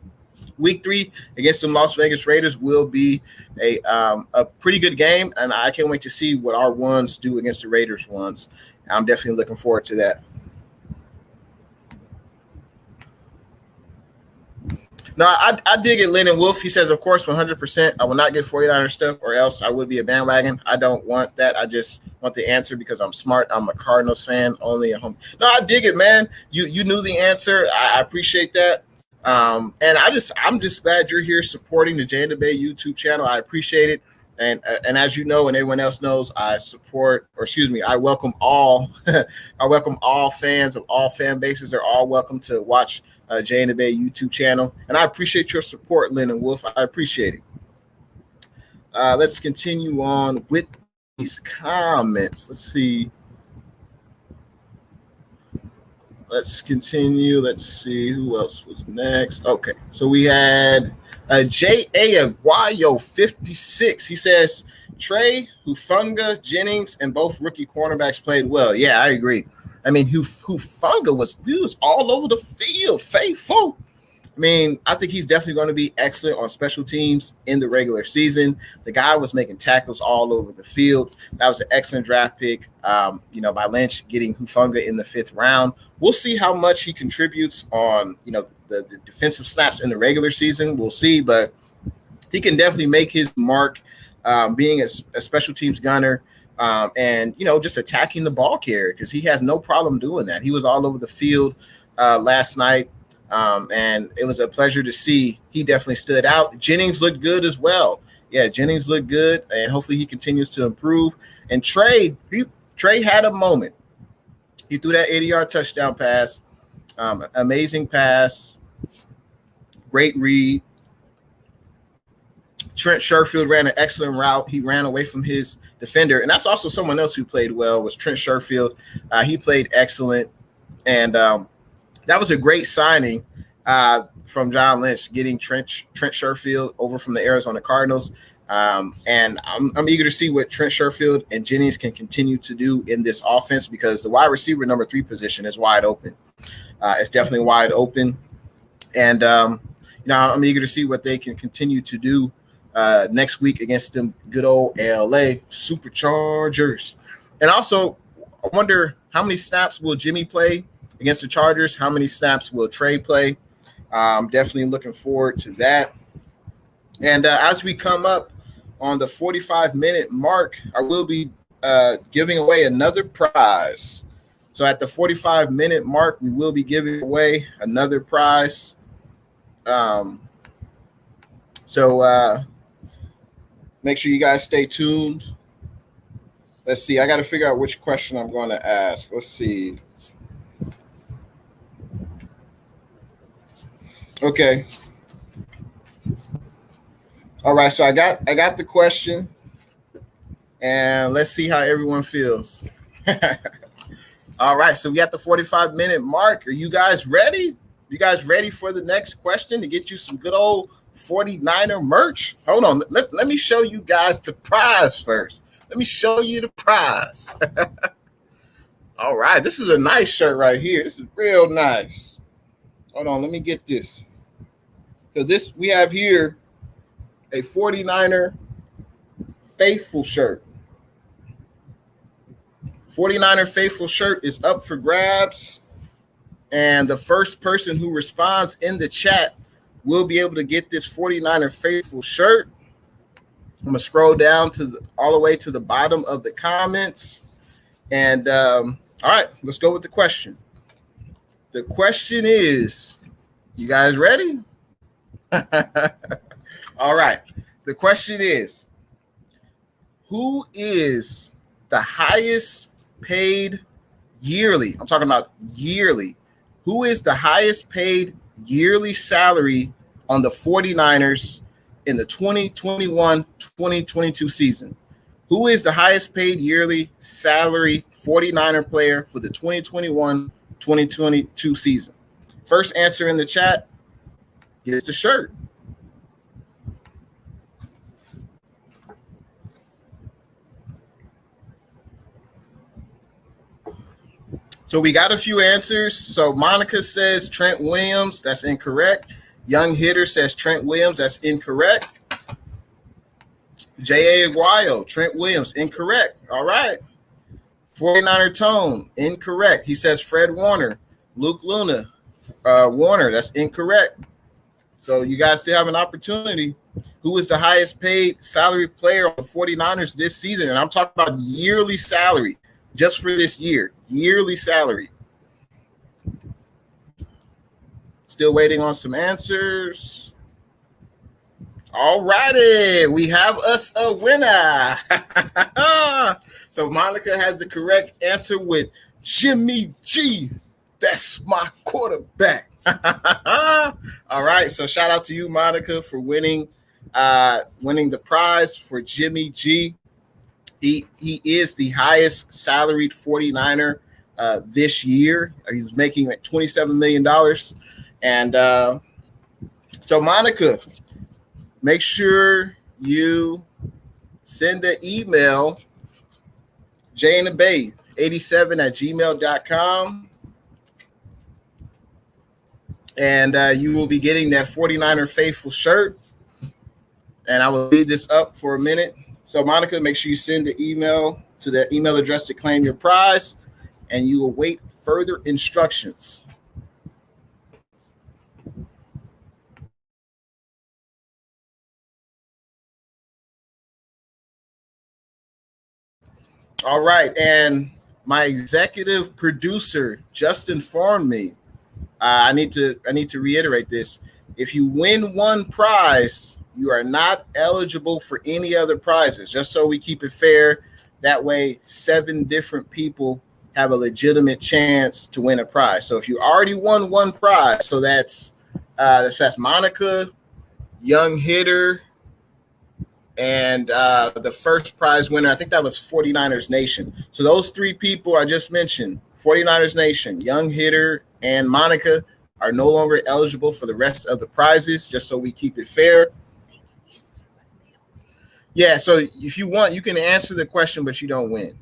week 3 against the Las Vegas Raiders will be a pretty good game, and I can't wait to see what our ones do against the Raiders ones. I'm definitely looking forward to that. No, I dig it, Lennon Wolf. He says, of course, 100%. I will not get 49er stuff or else I would be a bandwagon. I don't want that. I just want the answer because I'm smart. I'm a Cardinals fan, only at home. No, I dig it, man. You knew the answer. I appreciate that. And I'm just glad you're here supporting the Jay and the Bay YouTube channel. I appreciate it. And as you know, and everyone else knows, I welcome all I welcome all fans of all fan bases. They're all welcome to watch Jay and the Bay YouTube channel. And I appreciate your support, Lynn and Wolf. I appreciate it. Let's continue on with these comments. Let's see. Let's continue. Let's see who else was next. Okay, so we had J.A. Aguayo 56. He says, Trey, Hufanga, Jennings, and both rookie cornerbacks played well. Yeah, I agree. I mean, Hufanga was all over the field, faithful. I mean, I think he's definitely going to be excellent on special teams in the regular season. The guy was making tackles all over the field. That was an excellent draft pick, by Lynch getting Hufanga in the 5th round. We'll see how much he contributes on, the defensive snaps in the regular season. We'll see, but he can definitely make his mark being a special teams gunner and, just attacking the ball carrier because he has no problem doing that. He was all over the field last night. And it was a pleasure to see. He definitely stood out. Jennings looked good as well. Yeah, Jennings looked good, and hopefully he continues to improve. And Trey had a moment. He threw that 80-yard touchdown pass, amazing pass, great read. Trent Sherfield ran an excellent route. He ran away from his defender, and that's also someone else who played well was Trent Sherfield. He played excellent, and that was a great signing from John Lynch, getting Trent Sherfield over from the Arizona Cardinals. And I'm eager to see what Trent Sherfield and Jennings can continue to do in this offense because the wide receiver number 3 position is wide open. It's definitely wide open. And, I'm eager to see what they can continue to do next week against them good old LA Superchargers. And also, I wonder how many snaps will Jimmy play against the Chargers? How many snaps will Trey play? I'm definitely looking forward to that. And as we come up on the 45-minute mark, I will be giving away another prize. So at the 45-minute mark, we will be giving away another prize. So make sure you guys stay tuned. Let's see. I got to figure out which question I'm going to ask. Let's see. Okay. All right, so I got the question, and let's see how everyone feels. All right, so we got the 45-minute mark. Are you guys ready? You guys ready for the next question to get you some good old 49er merch? Hold on, let me show you guys the prize first. Let me show you the prize. All right, this is a nice shirt right here. This is real nice. Hold on, let me get this. So this, we have here a 49er faithful shirt. 49er faithful shirt is up for grabs, and the first person who responds in the chat will be able to get this 49er faithful shirt. I'm gonna scroll down to all the way to the bottom of the comments, and all right, let's go with the question. The question is, you guys ready? All right, the question is, who is the highest paid yearly? I'm talking about yearly. Who is the highest paid yearly salary on the 49ers in the 2021-2022 season? Who is the highest paid yearly salary 49er player for the 2021-2022 season? First answer in the chat gets the shirt. So we got a few answers. So Monica says Trent Williams. That's incorrect. Young Hitter says Trent Williams. That's incorrect. J.A. Aguayo, Trent Williams, incorrect. All right. 49er Tone, incorrect. He says Fred Warner. Luke Luna, Warner, that's incorrect. So you guys still have an opportunity. Who is the highest paid salary player on the 49ers this season? And I'm talking about yearly salary. Just for this year, yearly salary. Still waiting on some answers. All righty, we have us a winner. So Monica has the correct answer with Jimmy G. That's my quarterback. All right, so shout out to you, Monica, for winning the prize for Jimmy G. He is the highest salaried 49er this year. He's making like $27 million. And so, Monica, make sure you send an email, intheBay87@gmail.com. And you will be getting that 49er faithful shirt. And I will leave this up for a minute. So, Monica, make sure you send the email to the email address to claim your prize, and you await further instructions. All right, and my executive producer just informed me. I need to reiterate this. If you win one prize, you are not eligible for any other prizes, just so we keep it fair. That way, 7 different people have a legitimate chance to win a prize. So if you already won one prize, so that's Monica, Young Hitter, and the first prize winner, I think that was 49ers Nation. So those 3 people I just mentioned, 49ers Nation, Young Hitter, and Monica, are no longer eligible for the rest of the prizes, just so we keep it fair. Yeah, so if you want, you can answer the question, but you don't win.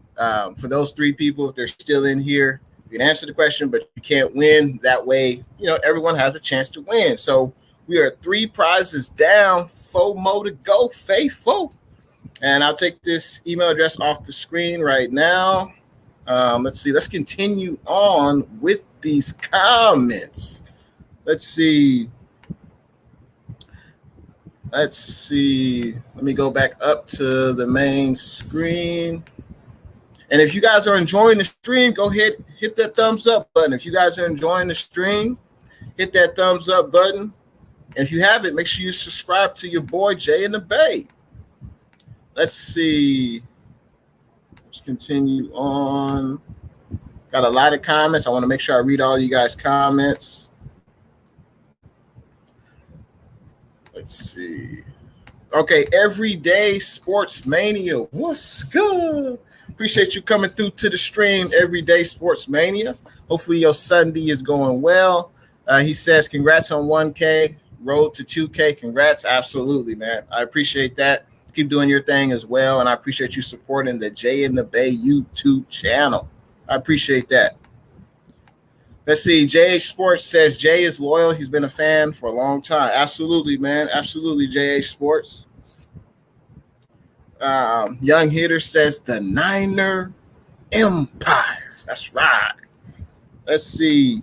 For those 3 people, if they're still in here, you can answer the question, but you can't win. That way, everyone has a chance to win. So we are 3 prizes down, 4 more to go, faithful. And I'll take this email address off the screen right now. Let's see. Let's continue on with these comments. Let's see. Let me go back up to the main screen. And if you guys are enjoying the stream, go ahead, hit that thumbs up button. If you guys are enjoying the stream, hit that thumbs up button. And if you haven't, make sure you subscribe to your boy Jay in the Bay. Let's see. Let's continue on. Got a lot of comments. I want to make sure I read all you guys' comments. Let's see. Okay, Everyday Sports Mania. What's good? Appreciate you coming through to the stream, Everyday Sports Mania. Hopefully your Sunday is going well. He says, congrats on 1K, road to 2K. Congrats. Absolutely, man. I appreciate that. Keep doing your thing as well. And I appreciate you supporting the Jay in the Bay YouTube channel. I appreciate that. Let's see. JH Sports says Jay is loyal. He's been a fan for a long time. Absolutely, man. Absolutely, JH Sports. Young Hitter says the Niner Empire. That's right. Let's see.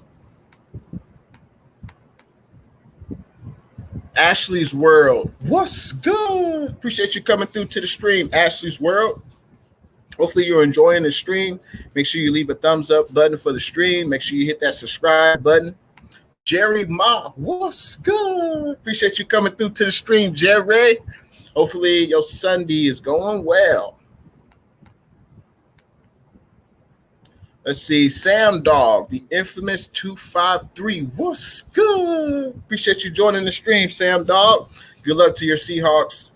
Ashley's World. What's good? Appreciate you coming through to the stream, Ashley's World. Hopefully you're enjoying the stream. Make sure you leave a thumbs up button for the stream. Make sure you hit that subscribe button. Jerry Ma, what's good? Appreciate you coming through to the stream, Jerry. Hopefully your Sunday is going well. Let's see. Sam Dog, the infamous 253. What's good? Appreciate you joining the stream, Sam Dog. Good luck to your Seahawks,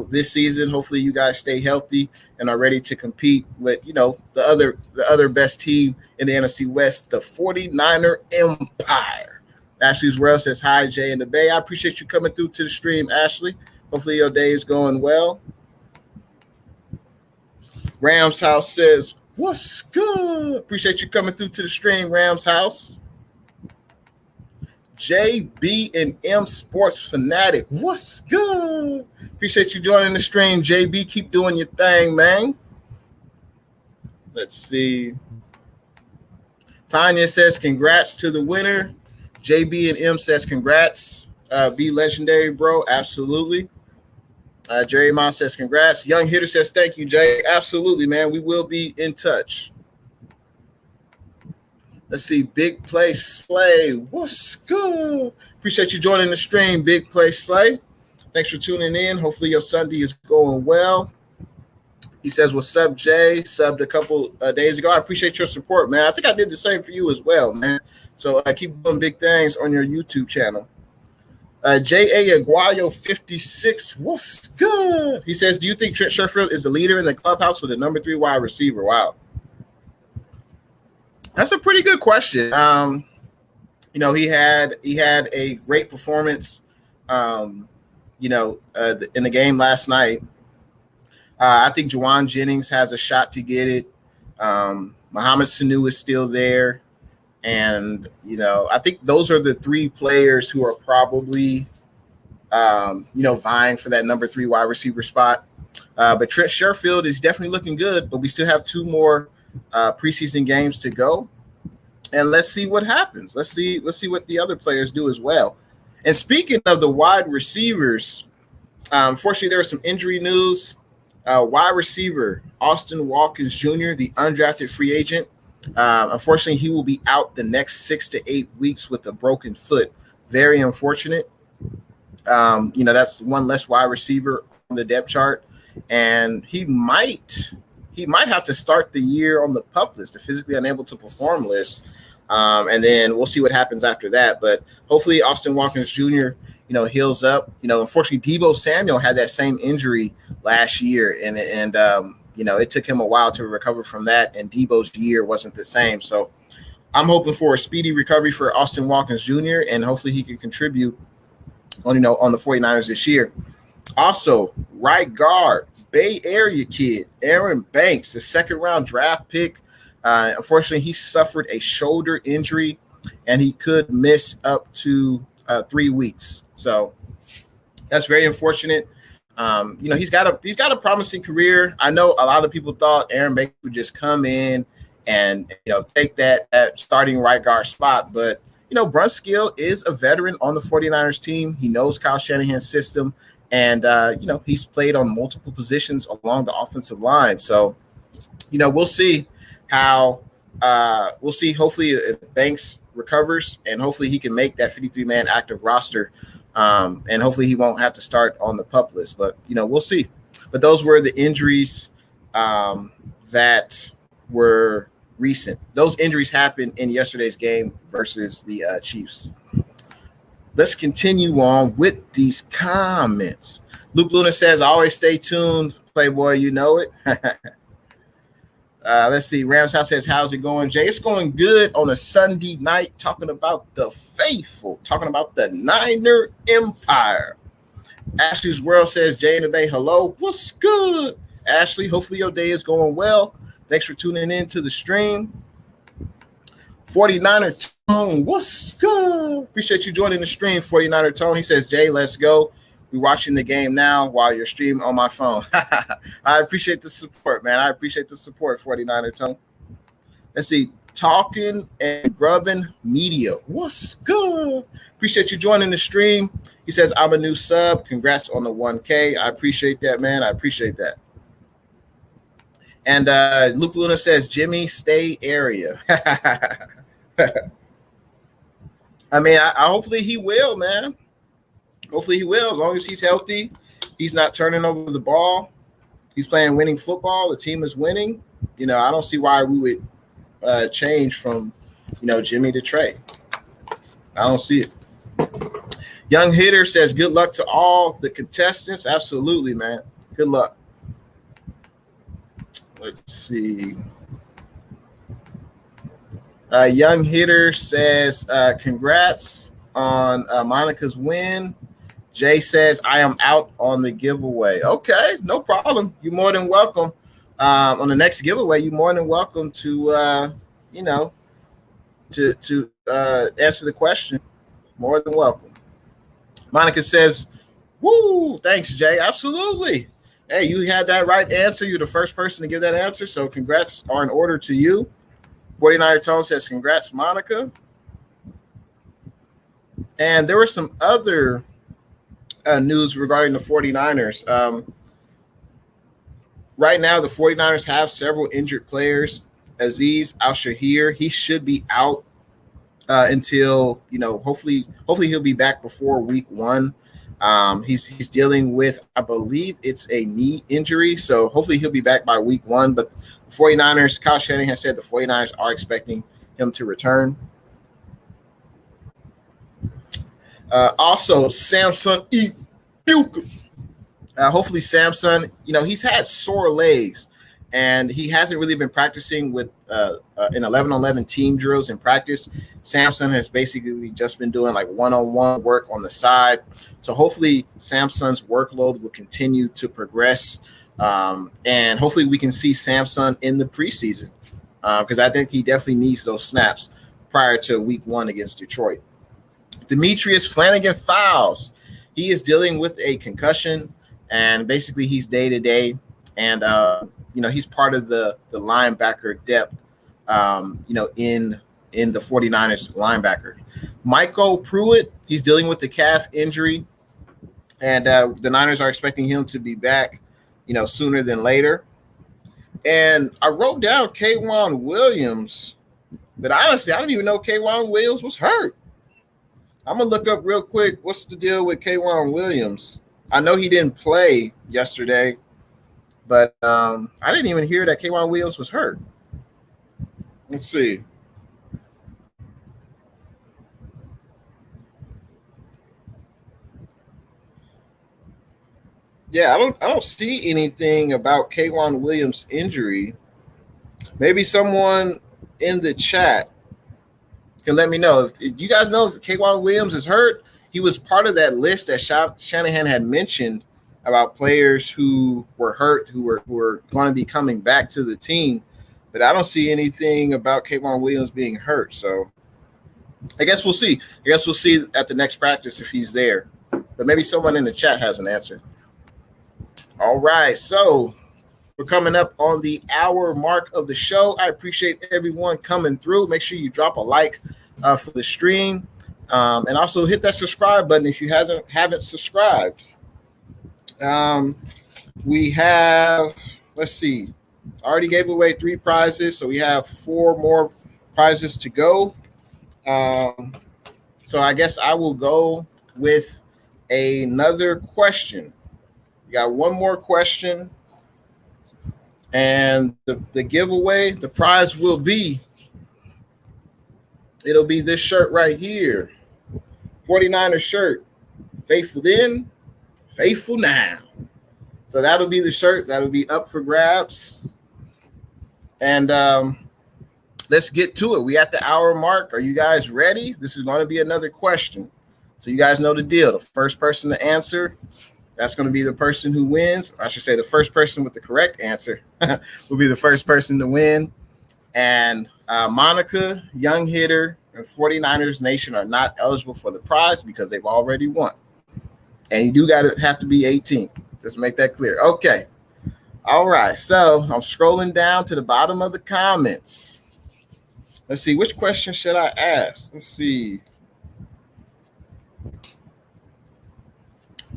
this season. Hopefully you guys stay healthy and are ready to compete with, the other best team in the NFC West, the 49er Empire. Ashley's World says, hi, Jay in the Bay. I appreciate you coming through to the stream, Ashley. Hopefully your day is going well. Rams House says, what's good? Appreciate you coming through to the stream, Rams House. JB and M Sports Fanatic. What's good? Appreciate you joining the stream, JB. Keep doing your thing, man. Let's see. Tanya says, congrats to the winner. JB and M says, congrats. Be legendary, bro. Absolutely. Jerry Ma says, congrats. Young Hitter says, thank you, Jay. Absolutely, man. We will be in touch. Let's see. Big Play Slay. What's good? Appreciate you joining the stream, Big Play Slay. Thanks for tuning in. Hopefully your Sunday is going well. He says, what's up, Jay? Subbed a couple days ago. I appreciate your support, man. I think I did the same for you as well, man. So keep doing big things on your YouTube channel. J.A. Aguayo 56. What's good? He says, do you think Trent Sherfield is the leader in the clubhouse for the number 3 wide receiver? Wow. That's a pretty good question. He had a great performance, in the game last night. I think Juwan Jennings has a shot to get it. Mohamed Sanu is still there. And, I think those are the 3 players who are probably, vying for that number 3 wide receiver spot. But Trent Sherfield is definitely looking good, but we still have 2 more preseason games to go. And let's see what happens. Let's see what the other players do as well. And speaking of the wide receivers, unfortunately, there was some injury news. Wide receiver Austin Watkins Jr., the undrafted free agent, unfortunately, he will be out the next 6 to 8 weeks with a broken foot. Very unfortunate. That's one less wide receiver on the depth chart, and he might have to start the year on the PUP list, the physically unable to perform list, and then we'll see what happens after that. But hopefully, Austin Watkins Jr. Heals up. Unfortunately, Deebo Samuel had that same injury last year, and it took him a while to recover from that, and Deebo's year wasn't the same. So I'm hoping for a speedy recovery for Austin Watkins Jr., and hopefully he can contribute on the 49ers this year. Also, right guard, Bay Area kid, Aaron Banks, the 2nd-round draft pick. Unfortunately, he suffered a shoulder injury, and he could miss up to 3 weeks. So that's very unfortunate. He's got a promising career. I know a lot of people thought Aaron Banks would just come in and take that starting right guard spot, but Brunskill is a veteran on the 49ers team. He knows Kyle Shanahan's system, and he's played on multiple positions along the offensive line. So we'll see how hopefully if Banks recovers, and hopefully he can make that 53-man active roster. And hopefully he won't have to start on the PUP list, but we'll see. But those were the injuries that were recent. Those injuries happened in yesterday's game versus the Chiefs. let's continue on with these comments. Luke Luna says, always stay tuned, Playboy, you know it. Let's see. Rams House says, how's it going, Jay? It's going good on a Sunday night, talking about the faithful, talking about the Niner Empire. Ashley's World says, Jay and the Bay, hello. What's good, Ashley? Hopefully your day is going well. Thanks for tuning in to the stream. 49er Tone, what's good? Appreciate you joining the stream, 49er Tone. He says, Jay, let's go. We're watching the game now while you're streaming on my phone. I appreciate the support, man. I appreciate the support, 49er Tone. Let's see. Talking and Grubbing Media. What's good? Appreciate you joining the stream. He says, I'm a new sub. Congrats on the 1K. I appreciate that, man. I appreciate that. And Luke Luna says, Jimmy, stay area. I mean, I hopefully he will, man. Hopefully he will, as long as he's healthy. He's not turning over the ball. He's playing winning football. The team is winning. You know, I don't see why we would change from, Jimmy to Trey. I don't see it. Young Hitter says, good luck to all the contestants. Absolutely, man. Good luck. Let's see. Young Hitter says, congrats on Monica's win. Jay says, I am out on the giveaway. Okay, no problem. You're more than welcome. On the next giveaway, you're more than welcome to, to answer the question. More than welcome. Monica says, woo, thanks, Jay. Absolutely. Hey, you had that right answer. You're the first person to give that answer, so congrats are in order to you. 49er Tone says, congrats, Monica. And there were some other news regarding the 49ers. Right now, the 49ers have several injured players. Azeez Al-Shahir, he should be out until, hopefully he'll be back before week 1. He's dealing with, I believe it's a knee injury, so hopefully he'll be back by week 1. But the 49ers, Kyle Shanahan said the 49ers are expecting him to return. Also, Samson Ebuka. Hopefully Samson, he's had sore legs, and he hasn't really been practicing with in 11-on-11 team drills in practice. Samson has basically just been doing like one-on-one work on the side. So hopefully Samson's workload will continue to progress, and hopefully we can see Samson in the preseason because I think he definitely needs those snaps prior to week 1 against Detroit. Demetrius Flanagan-Fowles, he is dealing with a concussion, and basically he's day-to-day, and, he's part of the linebacker depth, in the 49ers linebacker. Michael Pruitt, he's dealing with the calf injury, and the Niners are expecting him to be back, sooner than later. And I wrote down K'Waun Williams, but honestly, I didn't even know K'Waun Williams was hurt. I'm going to look up real quick what's the deal with K'Waun Williams. I know he didn't play yesterday, but I didn't even hear that K'Waun Williams was hurt. Let's see. Yeah, I don't see anything about K'Waun Williams' injury. Maybe someone in the chat can let me know. If you guys know if K'Waun Williams is hurt, he was part of that list that Shanahan had mentioned about players who were hurt, who were going to be coming back to the team. But I don't see anything about K'Waun Williams being hurt. So I guess we'll see. I guess we'll see at the next practice if he's there. But maybe someone in the chat has an answer. All right, so we're coming up on the hour mark of the show. I appreciate everyone coming through. Make sure you drop a like for the stream, and also hit that subscribe button if you haven't subscribed. We have, let's see, I already gave away 3 prizes, so we have 4 more prizes to go. So I guess I will go with another question. We got one more question, and the giveaway, the prize will be, it'll be this shirt right here. 49er shirt. Faithful then, faithful now. So that'll be the shirt. That'll be up for grabs. And let's get to it. We at the hour mark. Are you guys ready? This is going to be another question. So you guys know the deal. The first person to answer, that's going to be the person who wins. Or I should say the first person with the correct answer will be the first person to win. And Monica, Young Hitter, and 49ers Nation are not eligible for the prize because they've already won. And you do have to be 18. Just make that clear. Okay. All right. So I'm scrolling down to the bottom of the comments. Let's see. Which question should I ask? Let's see.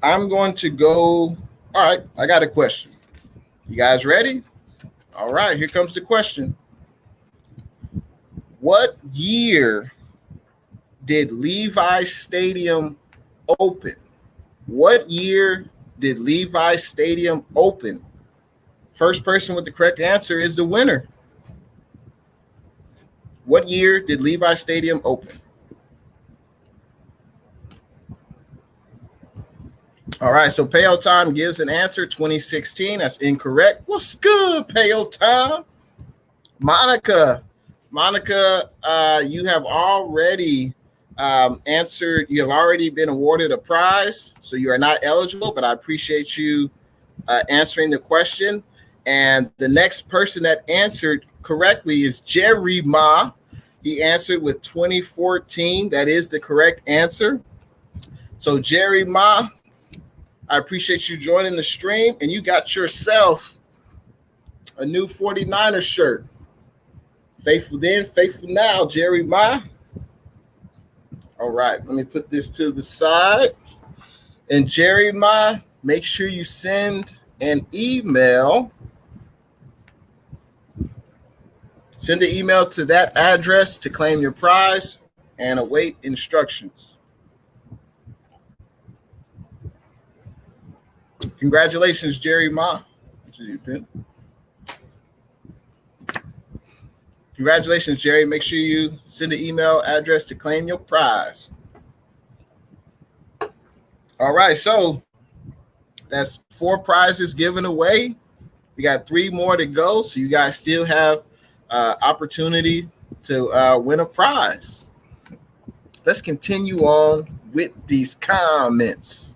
I'm going to go. All right. I got a question. You guys ready? All right. Here comes the question. What year did Levi's Stadium open? What year did Levi's Stadium open? First person with the correct answer is the winner. What year did Levi's Stadium open? All right, so Payo Time gives an answer, 2016. That's incorrect. What's good, Payo Time? Monica, you have already answered. You have already been awarded a prize, so you are not eligible, but I appreciate you answering the question. And the next person that answered correctly is Jerry Ma. He answered with 2014. That is the correct answer. So Jerry Ma, I appreciate you joining the stream, and you got yourself a new 49er shirt. Faithful then, faithful now, Jerry Ma. All right, let me put this to the side. And Jerry Ma, make sure you send an email. Send an email to that address to claim your prize and await instructions. Congratulations, Jerry Ma. Congratulations, Jerry. Make sure you send an email address to claim your prize. All right, so that's 4 prizes given away. We got 3 more to go, so you guys still have opportunity to win a prize. Let's continue on with these comments.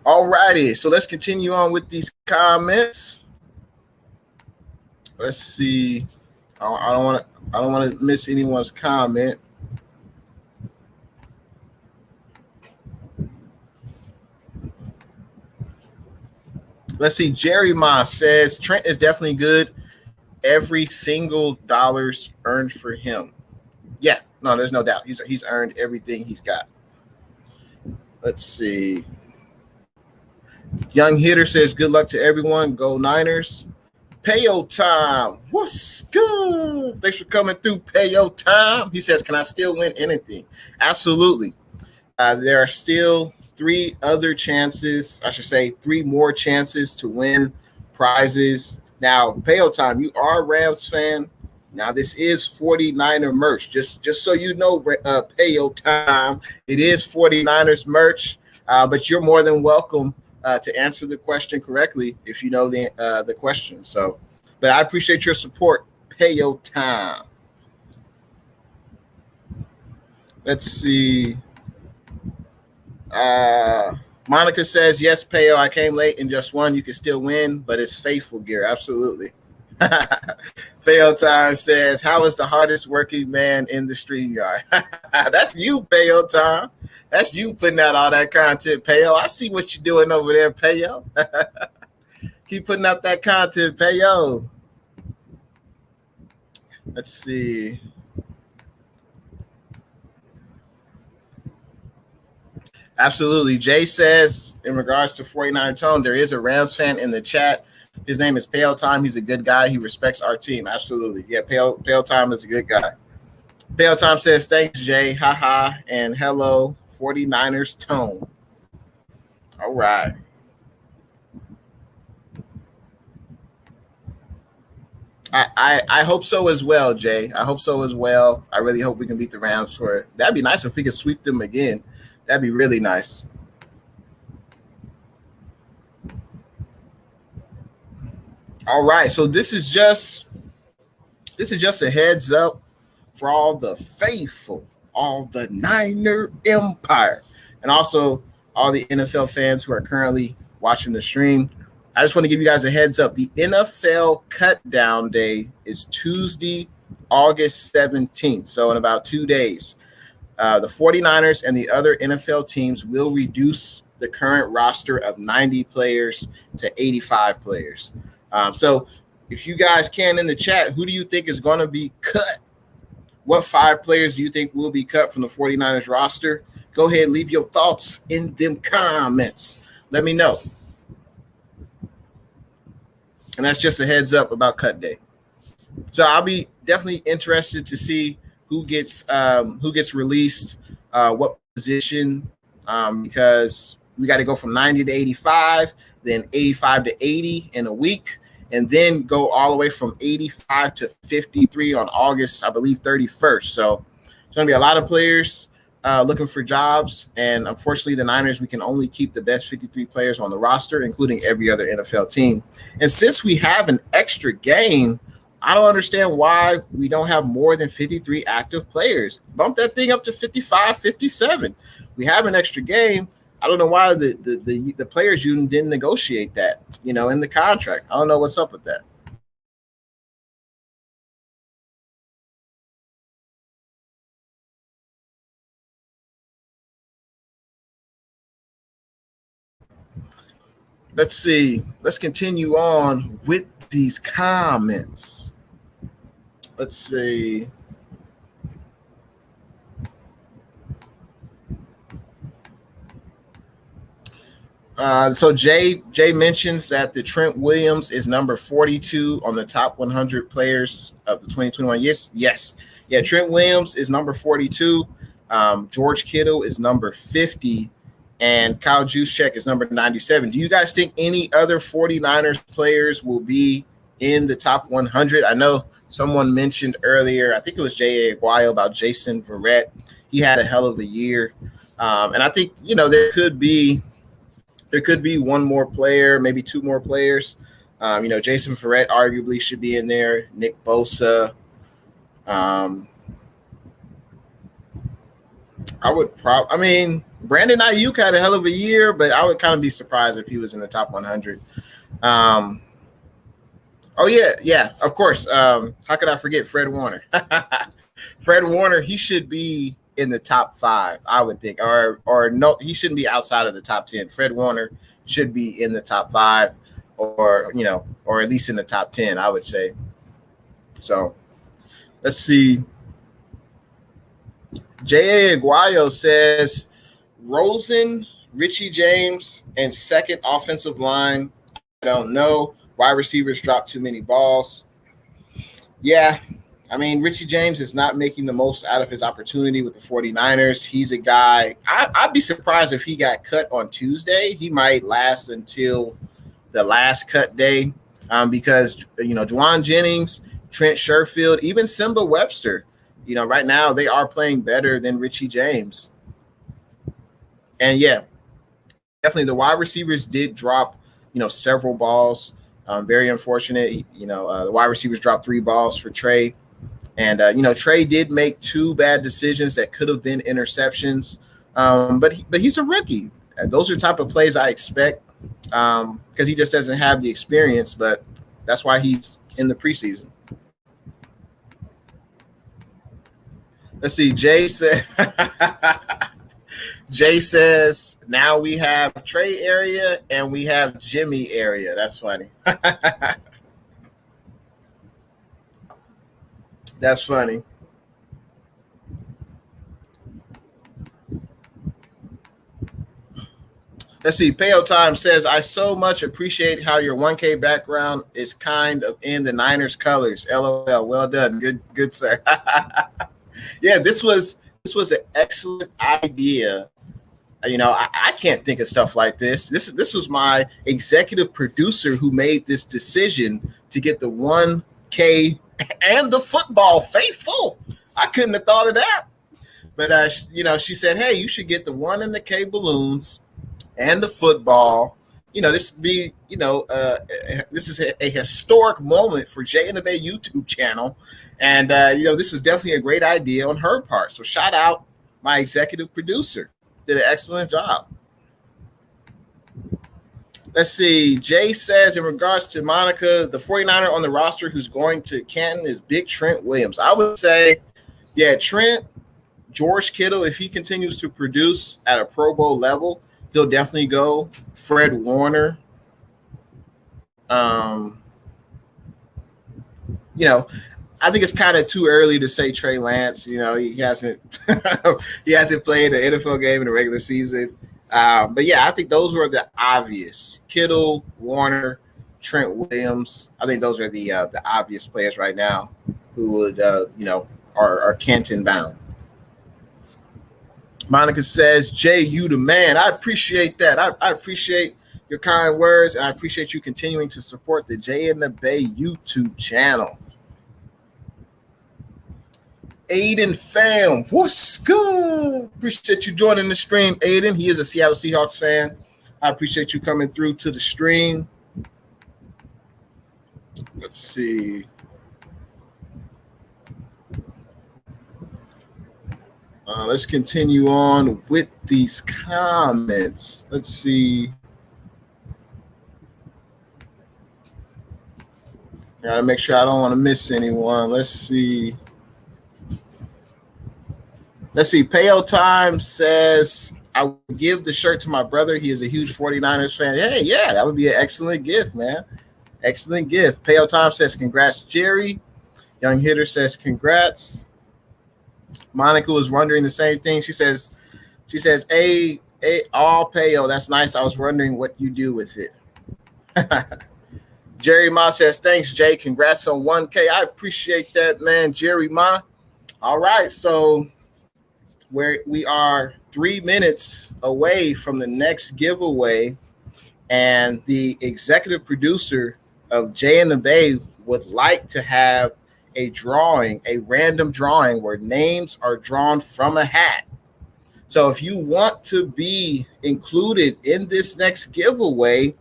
All righty, so let's continue on with these comments. Let's see. I don't want to miss anyone's comment. Let's see. Jerry Ma says Trent is definitely good. Every single dollar's earned for him. Yeah, no, there's no doubt. He's earned everything he's got. Let's see. Young Hitter says, good luck to everyone. Go Niners. Payo Time. What's good? Thanks for coming through, Payo Time. He says, can I still win anything? Absolutely. There are still 3 other chances. I should say 3 more chances to win prizes. Now, Payo Time, you are a Rams fan. Now, this is 49er merch. Just so you know, Payo Time, it is 49ers merch, but you're more than welcome to answer the question correctly if you know the question. So, but I appreciate your support, Payo Time. Let's see. Monica says, yes, Payo, I came late and just won. You can still win, but it's faithful gear. Absolutely. Payo Time says, how is the hardest working man in the StreamYard? That's you, Payo Time. That's you putting out all that content, Payo. I see what you're doing over there, Payo. Keep putting out that content, Payo. Let's see. Absolutely. Jay says, in regards to 49er Tone, there is a Rams fan in the chat. His name is Pale Time. He's a good guy. He respects our team. Absolutely. Yeah, Pale Time is a good guy. Pale Time says, thanks, Jay. Haha. And hello, 49ers tone. All right. I hope so as well, Jay. I hope so as well. I really hope we can beat the Rams for it. That'd be nice if we could sweep them again. That'd be really nice. All right. So this is just a heads up for all the faithful, all the Niner Empire, and also all the NFL fans who are currently watching the stream. I just want to give you guys a heads up. The NFL cut down day is Tuesday, August 17th. So in about 2 days, the 49ers and the other NFL teams will reduce the current roster of 90 players to 85 players. So if you guys can in the chat, who do you think is going to be cut? What 5 players do you think will be cut from the 49ers roster? Go ahead and leave your thoughts in them comments. Let me know. And that's just a heads up about cut day. So I'll be definitely interested to see who gets released, what position, because we got to go from 90 to 85, then 85 to 80 in a week, and then go all the way from 85 to 53 on August, I believe, 31st. So it's going to be a lot of players looking for jobs. And unfortunately, the Niners, we can only keep the best 53 players on the roster, including every other NFL team. And since we have an extra game, I don't understand why we don't have more than 53 active players. Bump that thing up to 55, 57. We have an extra game. I don't know why the players union didn't negotiate that, in the contract. I don't know what's up with that. Let's see. Let's continue on with these comments. Let's see. So Jay mentions that the Trent Williams is number 42 on the top 100 players of the 2021. Yes. Yeah, Trent Williams is number 42. George Kittle is number 50. And Kyle Juszczyk is number 97. Do you guys think any other 49ers players will be in the top 100? I know someone mentioned earlier, I think it was Jay Aguayo, about Jason Verrett. He had a hell of a year. And I think, there could be one more player, maybe 2 more players. Jason Verrett arguably should be in there. Nick Bosa. Brandon Ayuk had a hell of a year, but I would kind of be surprised if he was in the top 100. Oh, yeah, of course. How could I forget Fred Warner? Fred Warner, he should be in the top 5, I would think. Or no, he shouldn't be outside of the top 10. Fred Warner should be in the top 5 or at least in the top 10, I would say. So let's see. J.A. Aguayo says Rosen, Richie James, and second offensive line. I don't know. Wide receivers drop too many balls. Yeah. Richie James is not making the most out of his opportunity with the 49ers. He's a guy, I'd be surprised if he got cut on Tuesday. He might last until the last cut day because, Juwan Jennings, Trent Sherfield, even Simba Webster, right now they are playing better than Richie James. And, yeah, definitely the wide receivers did drop, several balls. Very unfortunate. The wide receivers dropped 3 balls for Trey. And, Trey did make 2 bad decisions that could have been interceptions. But he's a rookie. Those are type of plays I expect because he just doesn't have the experience. But that's why he's in the preseason. Let's see. Jay says, now we have Trey area and we have Jimmy area. That's funny. That's funny. Let's see. Payo Time says, I so much appreciate how your 1K background is kind of in the Niners colors. LOL. Well done. Good, sir. Yeah, this was an excellent idea. You know, I can't think of stuff like this. This was my executive producer who made this decision to get the 1K and the football faithful. I couldn't have thought of that. But, you know, she said, hey, you should get the 1 and the K balloons and the football. You know, this would be, you know, this is a historic moment for Jay and the Bay YouTube channel. And, you know, this was definitely a great idea on her part. So shout out my executive producer. Did an excellent job. Let's see. Jay says, in regards to Monica, the 49er on the roster who's going to Canton is Big Trent Williams. I would say, yeah, Trent, George Kittle, if he continues to produce at a Pro Bowl level, he'll definitely go. Fred Warner. You know, I think it's kind of too early to say Trey Lance. You know, he hasn't he hasn't played an NFL game in the regular season. But yeah, I think those were the obvious: Kittle, Warner, Trent Williams. I think those are the obvious players right now who would you know, are Canton bound. Monica says, Jay, you the man. I appreciate that. I appreciate your kind words, and I appreciate you continuing to support the Jay and the Bay YouTube channel. Aiden fam, what's good? Appreciate you joining the stream, Aiden. He is a Seattle Seahawks fan. I appreciate you coming through to the stream. Let's see. Let's continue on with these comments. Let's see. Gotta make sure I don't want to miss anyone. Let's see. Payo Time says, I would give the shirt to my brother. He is a huge 49ers fan. Hey, yeah, that would be an excellent gift, man. Excellent gift. Payo Time says, congrats, Jerry. Young Hitter says, congrats. Monica was wondering the same thing. She says, all Payo. That's nice. I was wondering what you do with it. Jerry Ma says, thanks, Jay. Congrats on 1K. I appreciate that, man. Jerry Ma. All right, so we are 3 minutes away from the next giveaway, and the executive producer of Jay and the Bay would like to have a random drawing where names are drawn from a hat. So if you want to be included in this next giveaway,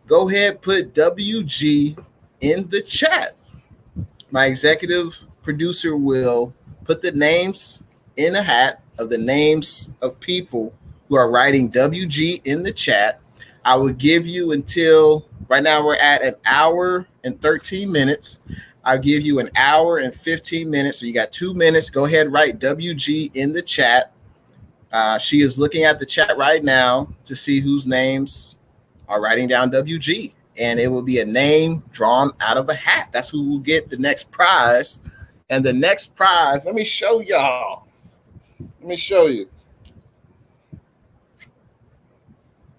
go ahead, put WG in the chat. My executive producer will put the names in a hat of the names of people who are writing WG in the chat. I will give you until, right now we're at an hour and 13 minutes. I'll give you an hour and 15 minutes. So you got 2 minutes. Go ahead, write WG in the chat. She is looking at the chat right now to see whose names are writing down WG. And it will be a name drawn out of a hat. That's who will get the next prize. And the next prize, let me show y'all. Let me show you.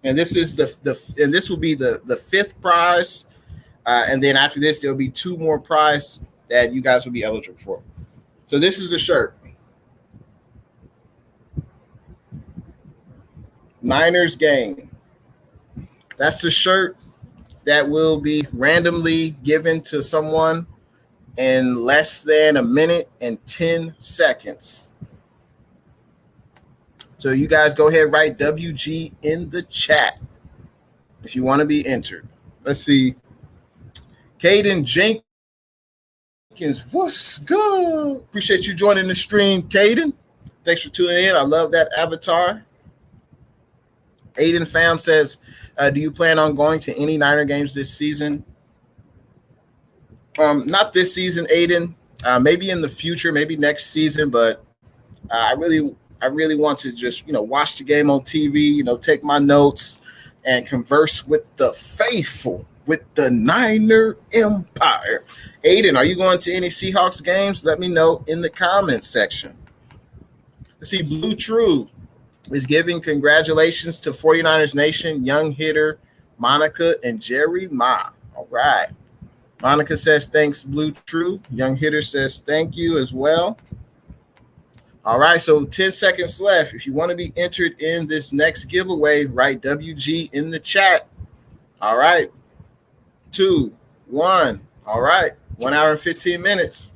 And this is and this will be the fifth prize. And then after this, there'll be 2 more prizes that you guys will be eligible for. So this is the shirt. Niners game. That's the shirt that will be randomly given to someone in less than a minute and 10 seconds. So you guys go ahead, write WG in the chat if you want to be entered. Let's see. Caden Jenkins, what's good? Appreciate you joining the stream, Caden. Thanks for tuning in. I love that avatar. Aiden Fam says, do you plan on going to any Niner games this season? Not this season, Aiden. Maybe in the future, maybe next season, but I really want to just, watch the game on TV, take my notes and converse with the faithful, with the Niner Empire. Aiden, are you going to any Seahawks games? Let me know in the comments section. Let's see, Blue True. is giving congratulations to 49ers Nation, young hitter Monica and Jerry Ma. All right. Monica says, thanks, Blue True. Young hitter says, thank you as well. All right, so 10 seconds left. If you want to be entered in this next giveaway, write WG in the chat. All right. 2, 1. All right. 1 hour and 15 minutes.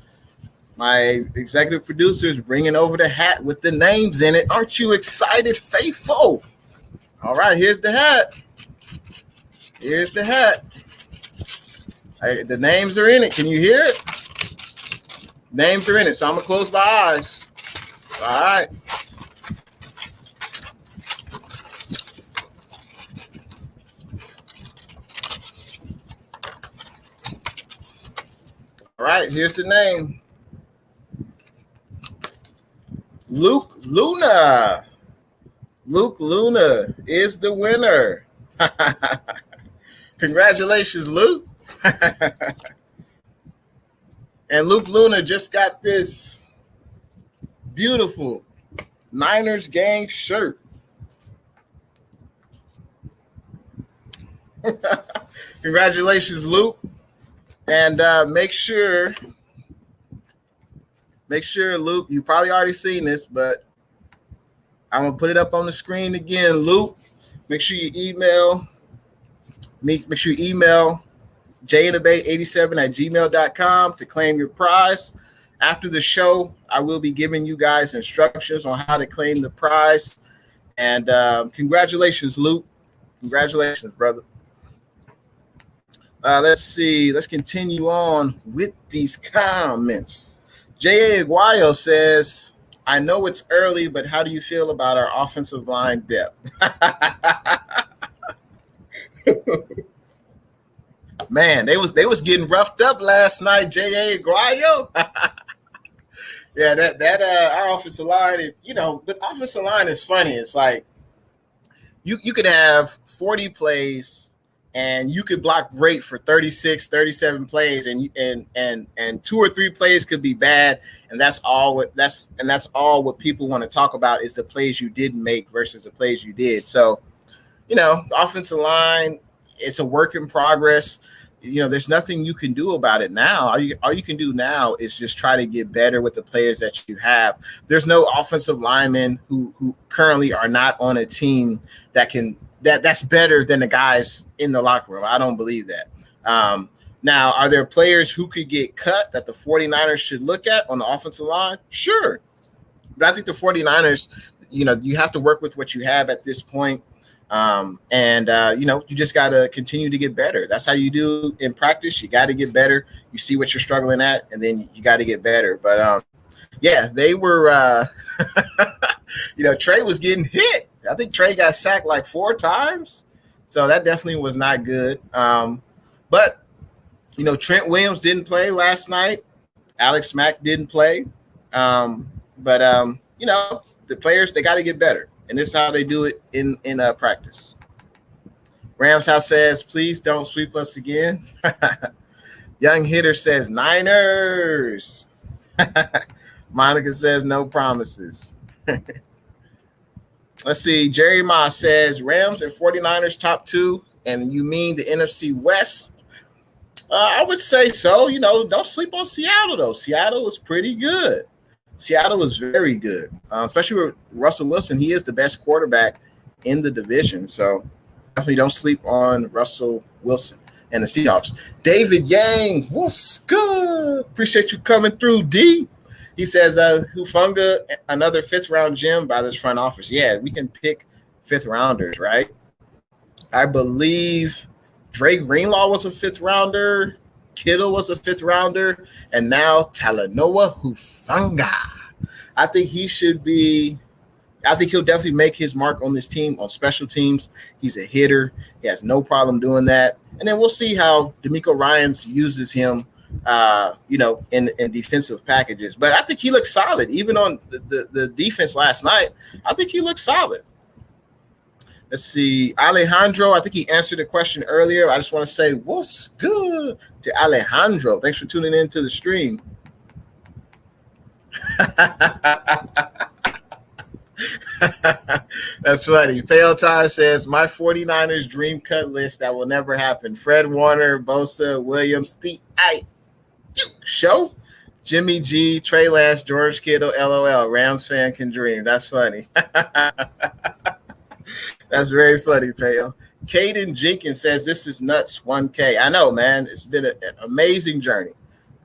My executive producer is bringing over the hat with the names in it. Aren't you excited, faithful? All right, here's the hat. Here's the hat. The names are in it. Can you hear it? Names are in it. So I'm going to close my eyes. All right. All right, here's the name. Luke Luna. Luke Luna is the winner. Congratulations, Luke. And Luke Luna just got this beautiful Niners gang shirt. Congratulations, Luke. And make sure, Luke, you probably already seen this, but I'm going to put it up on the screen again. Luke, make sure you email intheBay87@gmail.com to claim your prize. After the show, I will be giving you guys instructions on how to claim the prize. And congratulations, Luke. Congratulations, brother. Let's see. Let's continue on with these comments. J.A. Aguayo says, I know it's early, but how do you feel about our offensive line depth? Man, they was getting roughed up last night, J.A. Aguayo. Yeah, that our offensive line, the offensive line is funny. It's like you could have 40 plays and you could block great for 36, 37 plays, and 2 or 3 plays could be bad, and that's all what people want to talk about is the plays you didn't make versus the plays you did. So, the offensive line, it's a work in progress. There's nothing you can do about it now. All you can do now is just try to get better with the players that you have. There's no offensive linemen who currently are not on a team that's better than the guys in the locker room. I don't believe that. Now, are there players who could get cut that the 49ers should look at on the offensive line? Sure. But I think the 49ers, you have to work with what you have at this point. You just got to continue to get better. That's how you do in practice. You got to get better. You see what you're struggling at, and then you got to get better. But, they were, Trey was getting hit. I think Trey got sacked like 4 times. So that definitely was not good. But Trent Williams didn't play last night. Alex Mack didn't play. The players, they got to get better. And this is how they do it in practice. Rams House says, please don't sweep us again. Young Hitter says, Niners. Monica says, no promises. Let's see. Jerry Ma says, Rams and 49ers top 2. And you mean the NFC West? I would say so. Don't sleep on Seattle, though. Seattle was pretty good. Seattle was very good, especially with Russell Wilson. He is the best quarterback in the division. So definitely don't sleep on Russell Wilson and the Seahawks. David Yang, what's good? Appreciate you coming through, D. He says, Hufunga, another 5th-round gem by this front office. Yeah, we can pick 5th-rounders, right? I believe Drake Greenlaw was a 5th-rounder. Kittle was a 5th-rounder. And now Talanoa Hufanga. I think he'll definitely make his mark on this team, on special teams. He's a hitter. He has no problem doing that. And then we'll see how D'Amico Ryans uses him in defensive packages. But I think he looks solid. Even on the defense last night, I think he looks solid. Let's see. Alejandro, I think he answered the question earlier. I just want to say what's good to Alejandro. Thanks for tuning in to the stream. That's funny. Pale Time says, my 49ers dream cut list that will never happen. Fred Warner, Bosa, Williams, the show. Jimmy G, Trey Lance, George Kittle, LOL. Rams fan can dream. That's funny. That's very funny, Pale. Caden Jenkins says, this is nuts, 1K. I know, man. It's been an amazing journey.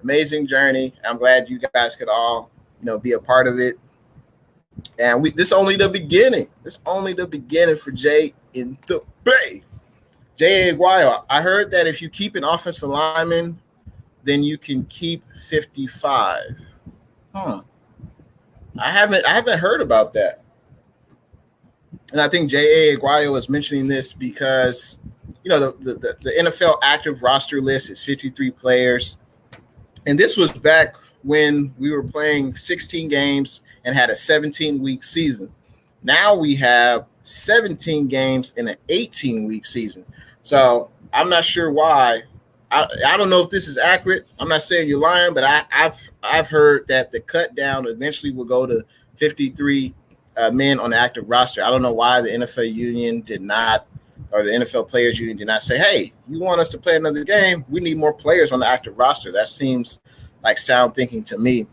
Amazing journey. I'm glad you guys could all, be a part of it. And this is only the beginning. It's only the beginning for Jay in the Bay. Jay Aguayo, I heard that if you keep an offensive lineman, then you can keep 55. I haven't heard about that. And I think J.A. Aguayo is mentioning this because, the NFL active roster list is 53 players. And this was back when we were playing 16 games and had a 17-week season. Now we have 17 games in an 18-week season. So I'm not sure why. I don't know if this is accurate. I'm not saying you're lying, but I've heard that the cut down eventually will go to 53 men on the active roster. I don't know why the NFL union did not, or the NFL players union did not say, hey, you want us to play another game? We need more players on the active roster. That seems like sound thinking to me.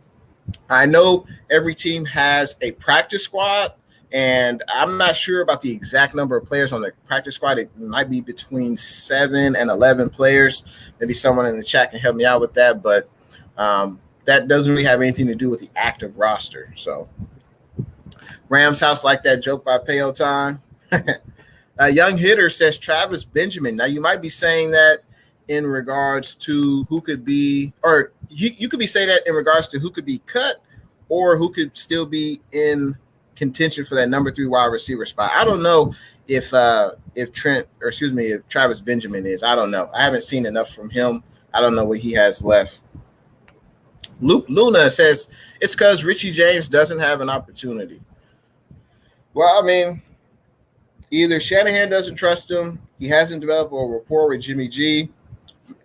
I know every team has a practice squad, and I'm not sure about the exact number of players on the practice squad. It might be between 7 and 11 players. Maybe someone in the chat can help me out with that, but that doesn't really have anything to do with the active roster. So Rams house like that joke by Payo Time. Young Hitter says Travis Benjamin. Now, you might be saying that in regards to who could be, or you could be saying that in regards to who could be cut or who could still be in contention for that number 3 wide receiver spot. I don't know if Travis Benjamin is. I don't know. I haven't seen enough from him. I don't know what he has left. Luke Luna says it's because Richie James doesn't have an opportunity. Well, I mean, either Shanahan doesn't trust him, he hasn't developed a rapport with Jimmy G.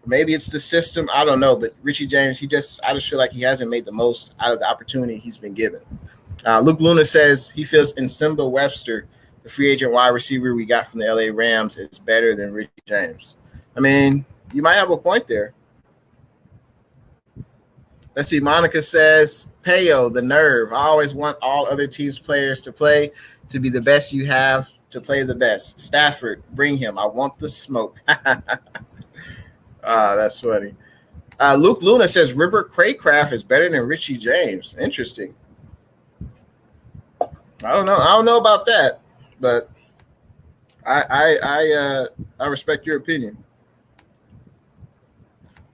Maybe it's the system. I don't know. But Richie James, I just feel like he hasn't made the most out of the opportunity he's been given. Luke Luna says he feels Nsimba Webster, the free agent wide receiver we got from the LA Rams, is better than Richie James. I mean, you might have a point there. Let's see. Monica says, Payo, the nerve. I always want all other teams' players to play to be the best you have to play the best. Stafford, bring him. I want the smoke. That's funny. Luke Luna says River Craycraft is better than Richie James. Interesting. I don't know about that, but I respect your opinion.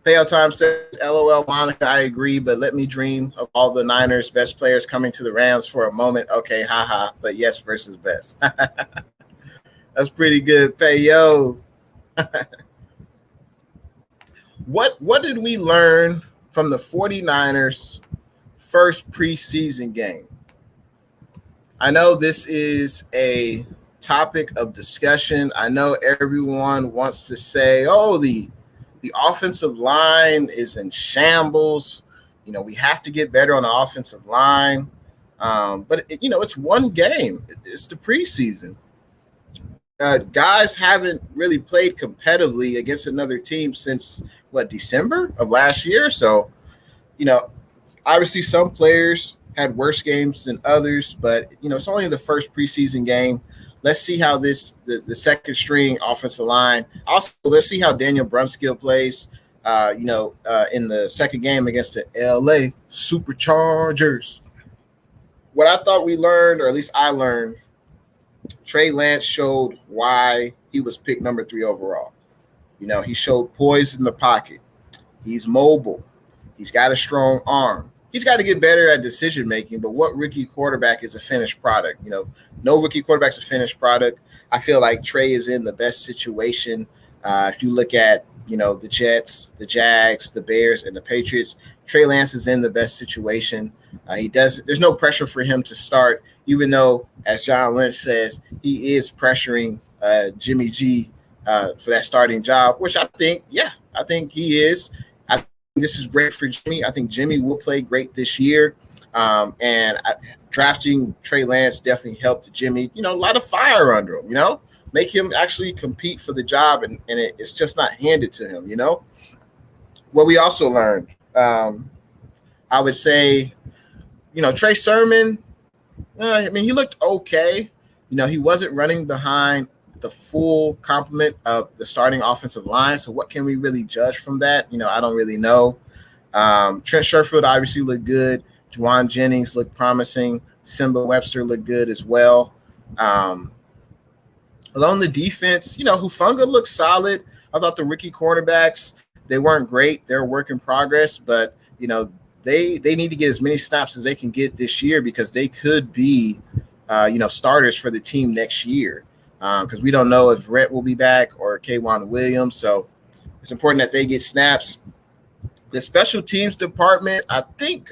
Payout Time says, LOL, Monica, I agree, but let me dream of all the Niners' best players coming to the Rams for a moment. Okay, haha, but yes versus best. That's pretty good, Payo. What did we learn from the 49ers' first preseason game? I know this is a topic of discussion. I know everyone wants to say, oh, the offensive line is in shambles. We have to get better on the offensive line. But it's one game. It's the preseason. Guys haven't really played competitively against another team since, December of last year? So, obviously some players had worse games than others, but, it's only the first preseason game. Let's see how the second string offensive line. Also, let's see how Daniel Brunskill plays, in the second game against the LA Superchargers. What I thought we learned, or at least I learned, Trey Lance showed why he was picked number 3 overall. He showed poise in the pocket. He's mobile. He's got a strong arm. He's got to get better at decision making, but what rookie quarterback is a finished product? No rookie quarterback's a finished product. I feel like Trey is in the best situation. If you look at, the Jets, the Jags, the Bears, and the Patriots, Trey Lance is in the best situation. There's no pressure for him to start, even though, as John Lynch says, he is pressuring Jimmy G for that starting job, which I think he is. I think this is great for Jimmy. I think Jimmy will play great this year. And drafting Trey Lance definitely helped Jimmy, a lot of fire under him, make him actually compete for the job, and it's just not handed to him, What we also learned, I would say, Trey Sermon, he looked okay. He wasn't running behind the full complement of the starting offensive line. So what can we really judge from that? I don't really know. Trent Sherfield obviously looked good. Juwan Jennings looked promising. Simba Webster looked good as well. Along the defense, Hufanga looked solid. I thought the rookie quarterbacks, they weren't great. They're a work in progress, but, they need to get as many snaps as they can get this year, because they could be, starters for the team next year. Because we don't know if Rhett will be back or K'Wan Williams. So it's important that they get snaps. The special teams department, I think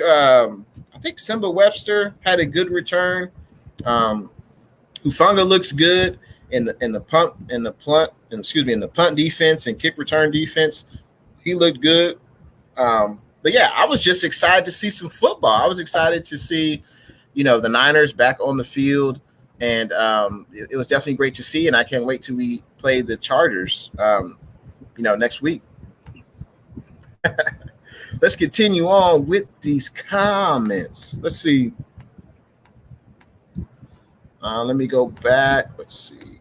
Simba Webster had a good return. Hufanga looks good in the punt defense and kick return defense. He looked good. But yeah, I was just excited to see some football. I was excited to see, the Niners back on the field, and it was definitely great to see. And I can't wait till we play the Chargers, next week. Let's continue on with these comments. Let's see. Let me go back. Let's see.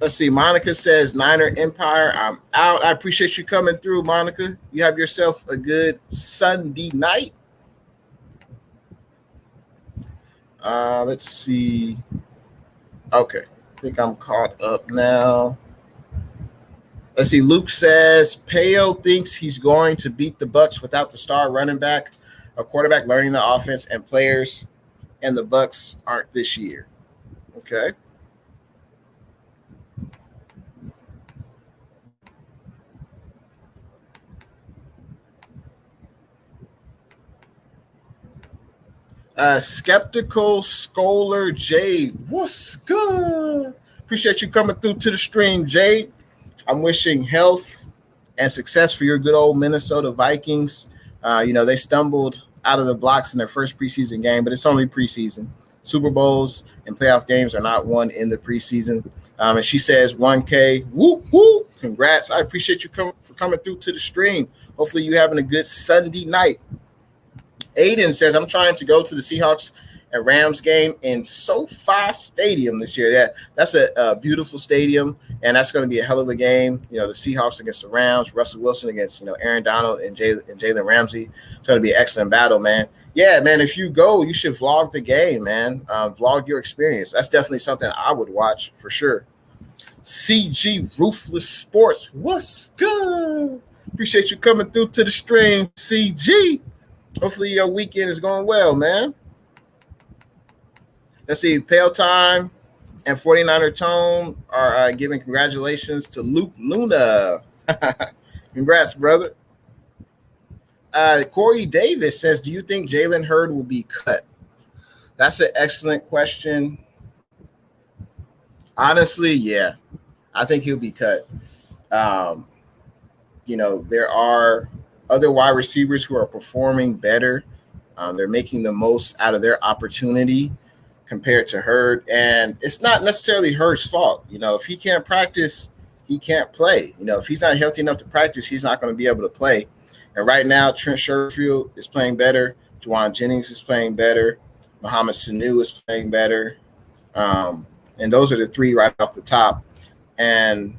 Let's see. Monica says, Niner Empire, I'm out. I appreciate you coming through, Monica. You have yourself a good Sunday night. Let's see. Okay. I think I'm caught up now. Let's see. Luke says, Peo thinks he's going to beat the Bucs without the star running back, a quarterback learning the offense, and players, and the Bucs aren't this year. Okay. Skeptical Scholar Jade, what's good? Appreciate you coming through to the stream, Jade. I'm wishing health and success for your good old Minnesota Vikings. They stumbled out of the blocks in their first preseason game, but it's only preseason. Super Bowls and playoff games are not won in the preseason. And she says 1K, whoop, whoop. Congrats. I appreciate you for coming through to the stream. Hopefully you're having a good Sunday night. Aiden says, I'm trying to go to the Seahawks and Rams game in SoFi Stadium this year. Yeah, that's a beautiful stadium, and that's going to be a hell of a game. The Seahawks against the Rams, Russell Wilson against, Aaron Donald and Jalen Ramsey. It's going to be an excellent battle, man. Yeah, man, if you go, you should vlog the game, man. Vlog your experience. That's definitely something I would watch for sure. CG Ruthless Sports, what's good? Appreciate you coming through to the stream, CG. Hopefully your weekend is going well, man. Let's see. Pale Time and 49er Tone are giving congratulations to Luke Luna. Congrats, brother. Corey Davis says, do you think Jalen Hurd will be cut? That's an excellent question. Honestly, yeah. I think he'll be cut. There are other wide receivers who are performing better. They're making the most out of their opportunity compared to Hurd. And it's not necessarily Hurd's fault. If he can't practice, he can't play. If he's not healthy enough to practice, he's not going to be able to play. And right now, Trent Sherfield is playing better. Juwan Jennings is playing better. Mohamed Sanu is playing better. And those are the three right off the top. And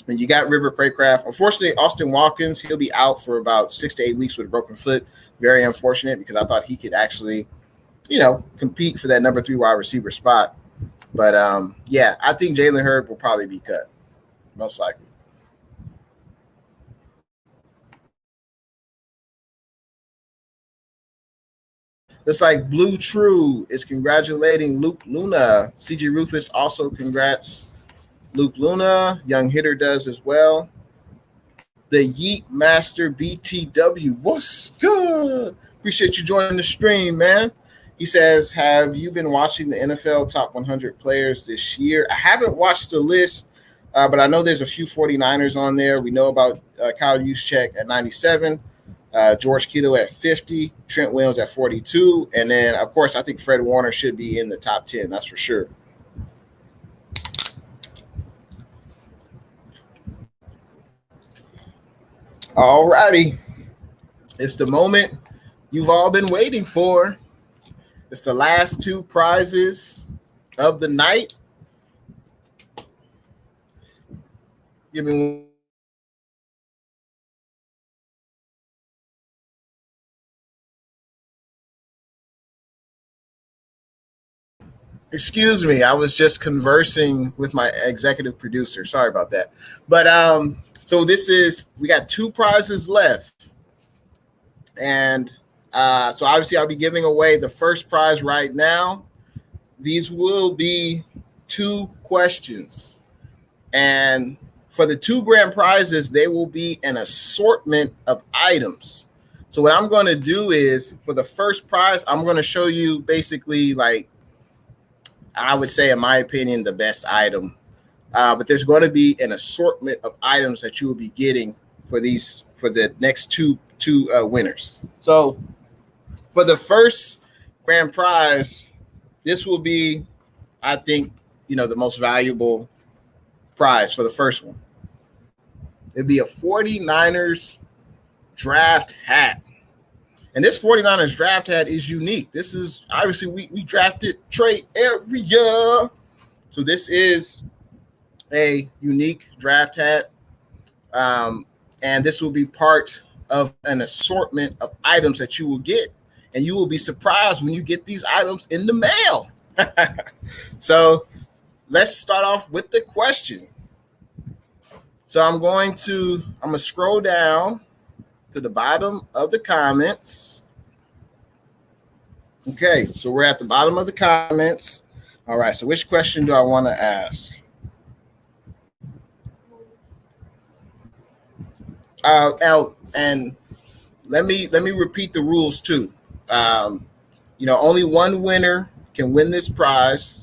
when you got River Craycraft, unfortunately, Austin Watkins, he'll be out for about 6 to 8 weeks with a broken foot. Very unfortunate, because I thought he could actually, compete for that number 3 wide receiver spot. But, yeah, I think Jalen Hurd will probably be cut, most likely. Looks like Blue True is congratulating Luke Luna. CG Ruthless also congrats Luke Luna. Young Hitter does as well. The Yeet Master BTW. What's good? Appreciate you joining the stream, man. He says, have you been watching the NFL top 100 players this year? I haven't watched the list. But I know there's a few 49ers on there. We know about Kyle Juszczyk at 97, George Kittle at 50, Trent Williams at 42. And then, of course, I think Fred Warner should be in the top 10. That's for sure. All righty. It's the moment you've all been waiting for. It's the last two prizes of the night. Give me Excuse me, I was just conversing with my executive producer. Sorry about that. But so we got two prizes left. And so obviously I'll be giving away the first prize right now. These will be 2 questions. And for the 2 grand prizes, they will be an assortment of items. So what I'm going to do is, for the first prize, I'm going to show you basically, like, I would say, in my opinion, the best item. But there's going to be an assortment of items that you will be getting for the next two winners. So for the first grand prize, this will be, I think, the most valuable prize for the first one. It'd be a 49ers draft hat. And this 49ers draft hat is unique. This is, obviously, we drafted Trey every year. So this is a unique draft hat. And this will be part of an assortment of items that you will get. And you will be surprised when you get these items in the mail. So let's start off with the question. So I'm going to scroll down to the bottom of the comments. Okay, so we're at the bottom of the comments. All right, so which question do I want to ask? And let me repeat the rules too. Only one winner can win this prize.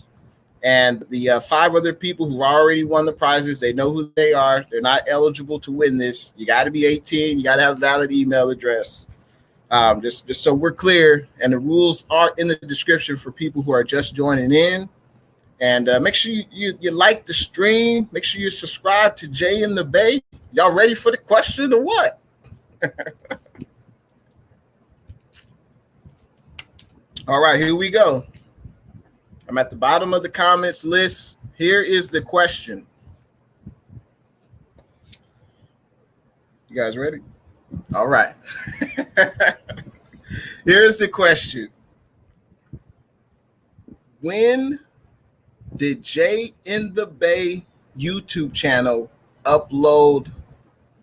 And the 5 other people who've already won the prizes, they know who they are. They're not eligible to win this. You got to be 18. You got to have a valid email address. Just so we're clear. And the rules are in the description for people who are just joining in. And make sure you like the stream. Make sure you subscribe to Jay in the Bay. Y'all ready for the question or what? All right, here we go. I'm at the bottom of the comments list. Here is the question. You guys ready? All right. Here's the question. When did Jay in the Bay YouTube channel upload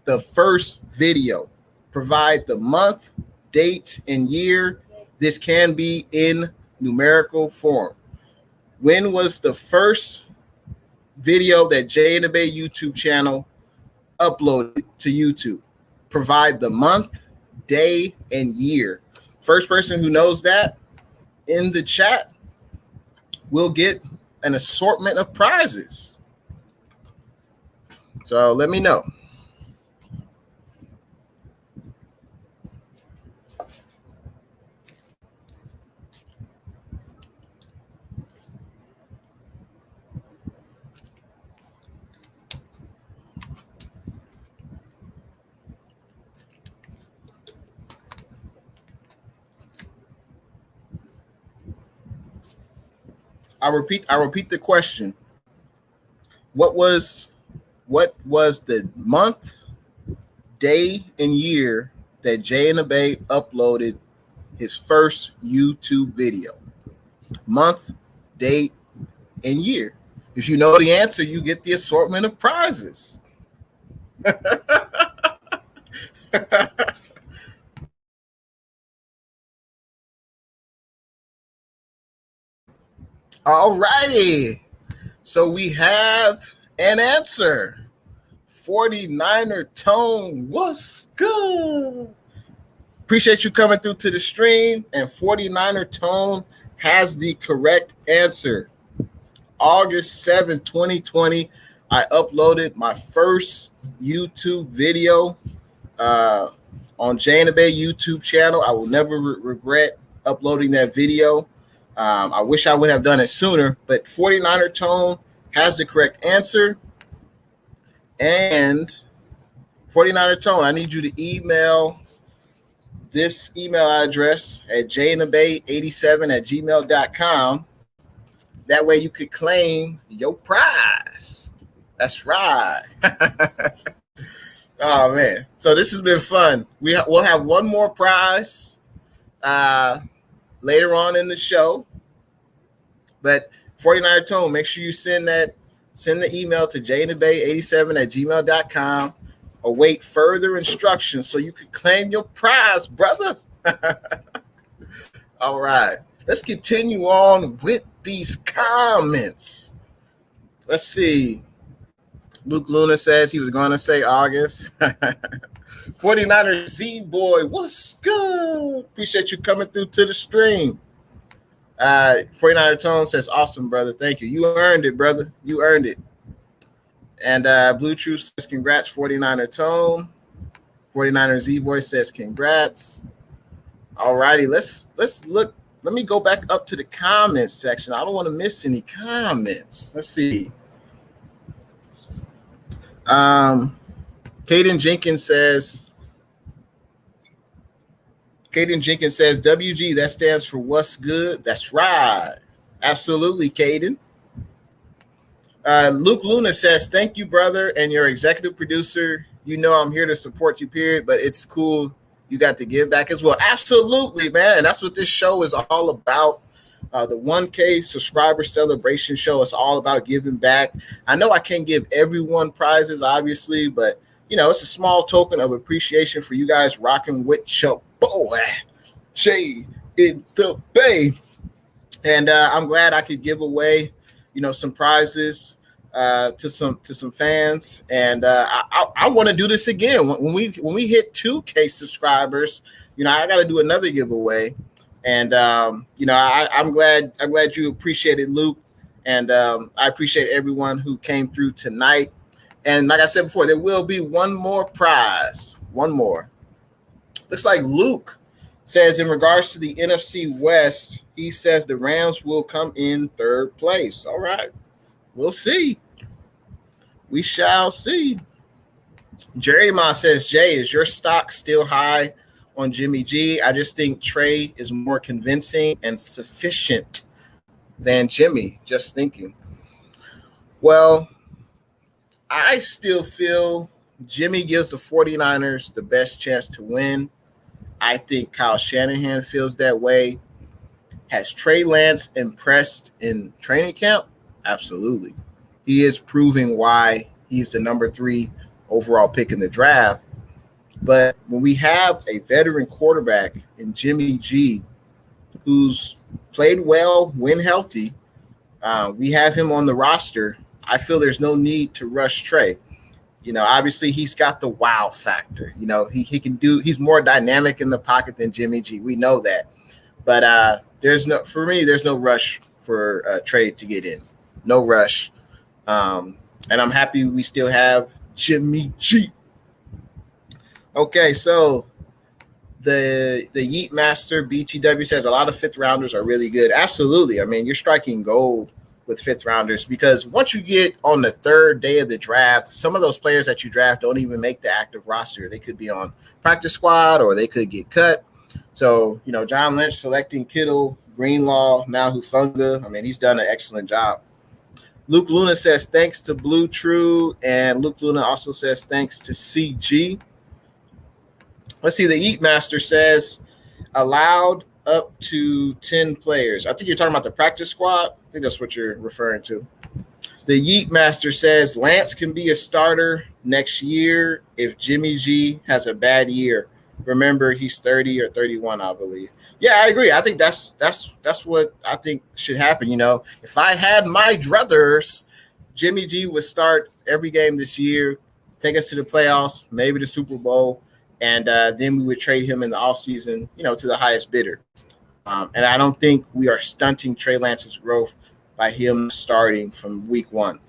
the first video? Provide the month, date, and year. This can be in numerical form. When was the first video that Jay in the Bay YouTube channel uploaded to YouTube? Provide the month, day, and year. First person who knows that in the chat will get an assortment of prizes. So let me know. I repeat the question. What was the month, day, and year that Jay in the Bay uploaded his first YouTube video? Month, date, and year. If you know the answer, you get the assortment of prizes. All righty. So we have an answer. 49er Tone, what's good? Appreciate you coming through to the stream. And 49er Tone has the correct answer. August 7th, 2020 I uploaded my first YouTube video on intheBay YouTube channel. I will never regret uploading that video. I wish I would have done it sooner, but 49er Tone has the correct answer. And 49er Tone, I need you to email this email address at intheBay87@gmail.com. That way you could claim your prize. That's right. Oh, man. So this has been fun. We'll have one more prize later on in the show. But 49er Tone, make sure you send the email to intheBay87@gmail.com. Await further instructions so you can claim your prize, brother. All right. Let's continue on with these comments. Let's see. Luke Luna says he was going to say August. 49er Z-Boy, what's good? Appreciate you coming through to the stream. 49er Tone says, awesome, brother. Thank you. You earned it, brother. You earned it. And Blue Truth says, congrats, 49er Tone. 49er Z-Boy says, congrats. All righty, let's look. Let me go back up to the comments section. I don't want to miss any comments. Let's see. Caden Jenkins says, WG, that stands for what's good. That's right. Absolutely, Caden. Luke Luna says, thank you, brother, and your executive producer. You know I'm here to support you, period, but it's cool you got to give back as well. Absolutely, man. And that's what this show is all about. The 1K subscriber celebration show is all about giving back. I know I can't give everyone prizes, obviously, but, you know, it's a small token of appreciation for you guys rocking with your boy, Jay in the Bay. And I'm glad I could give away, you know, some prizes to some fans. And I want to do this again. When we hit 2K subscribers, you know, I got to do another giveaway. And, you know, I'm glad you appreciated Luke. And I appreciate everyone who came through tonight. And like I said before, there will be one more prize. One more. Looks like Luke says in regards to the NFC West, he says the Rams will come in third place. All right. We'll see. We shall see. Jerry Ma says, Jay, is your stock still high on Jimmy G? I just think Trey is more convincing and sufficient than Jimmy. Just thinking. Well, I still feel Jimmy gives the 49ers the best chance to win. I think Kyle Shanahan feels that way. Has Trey Lance impressed in training camp? Absolutely. He is proving why he's the number 3 overall pick in the draft. But when we have a veteran quarterback in Jimmy G, who's played well when healthy, we have him on the roster. I feel there's no need to rush Trey. You know, obviously he's got the wow factor. You know, he's more dynamic in the pocket than Jimmy G. We know that. But there's no rush for Trey to get in. No rush. And I'm happy we still have Jimmy G. Okay, so the Yeet Master BTW says a lot of 5th rounders are really good. Absolutely. I mean, you're striking gold with 5th rounders because once you get on the 3rd day of the draft, some of those players that you draft don't even make the active roster. They could be on practice squad or they could get cut. So, you know, John Lynch selecting Kittle, Greenlaw, now Hufanga. I mean, he's done an excellent job. Luke Luna says thanks to Blue True, and Luke Luna also says thanks to CG. Let's see, the Eat Master says allowed up to 10 players. I think you're talking about the practice squad. I think that's what you're referring to. The Yeet Master says Lance can be a starter next year if Jimmy G has a bad year. Remember, he's 30 or 31, I believe. Yeah, I agree. I think that's what I think should happen. You know, if I had my druthers, Jimmy G would start every game this year, take us to the playoffs, maybe the Super Bowl, and then we would trade him in the offseason, you know, to the highest bidder. And I don't think we are stunting Trey Lance's growth by him starting from week 1.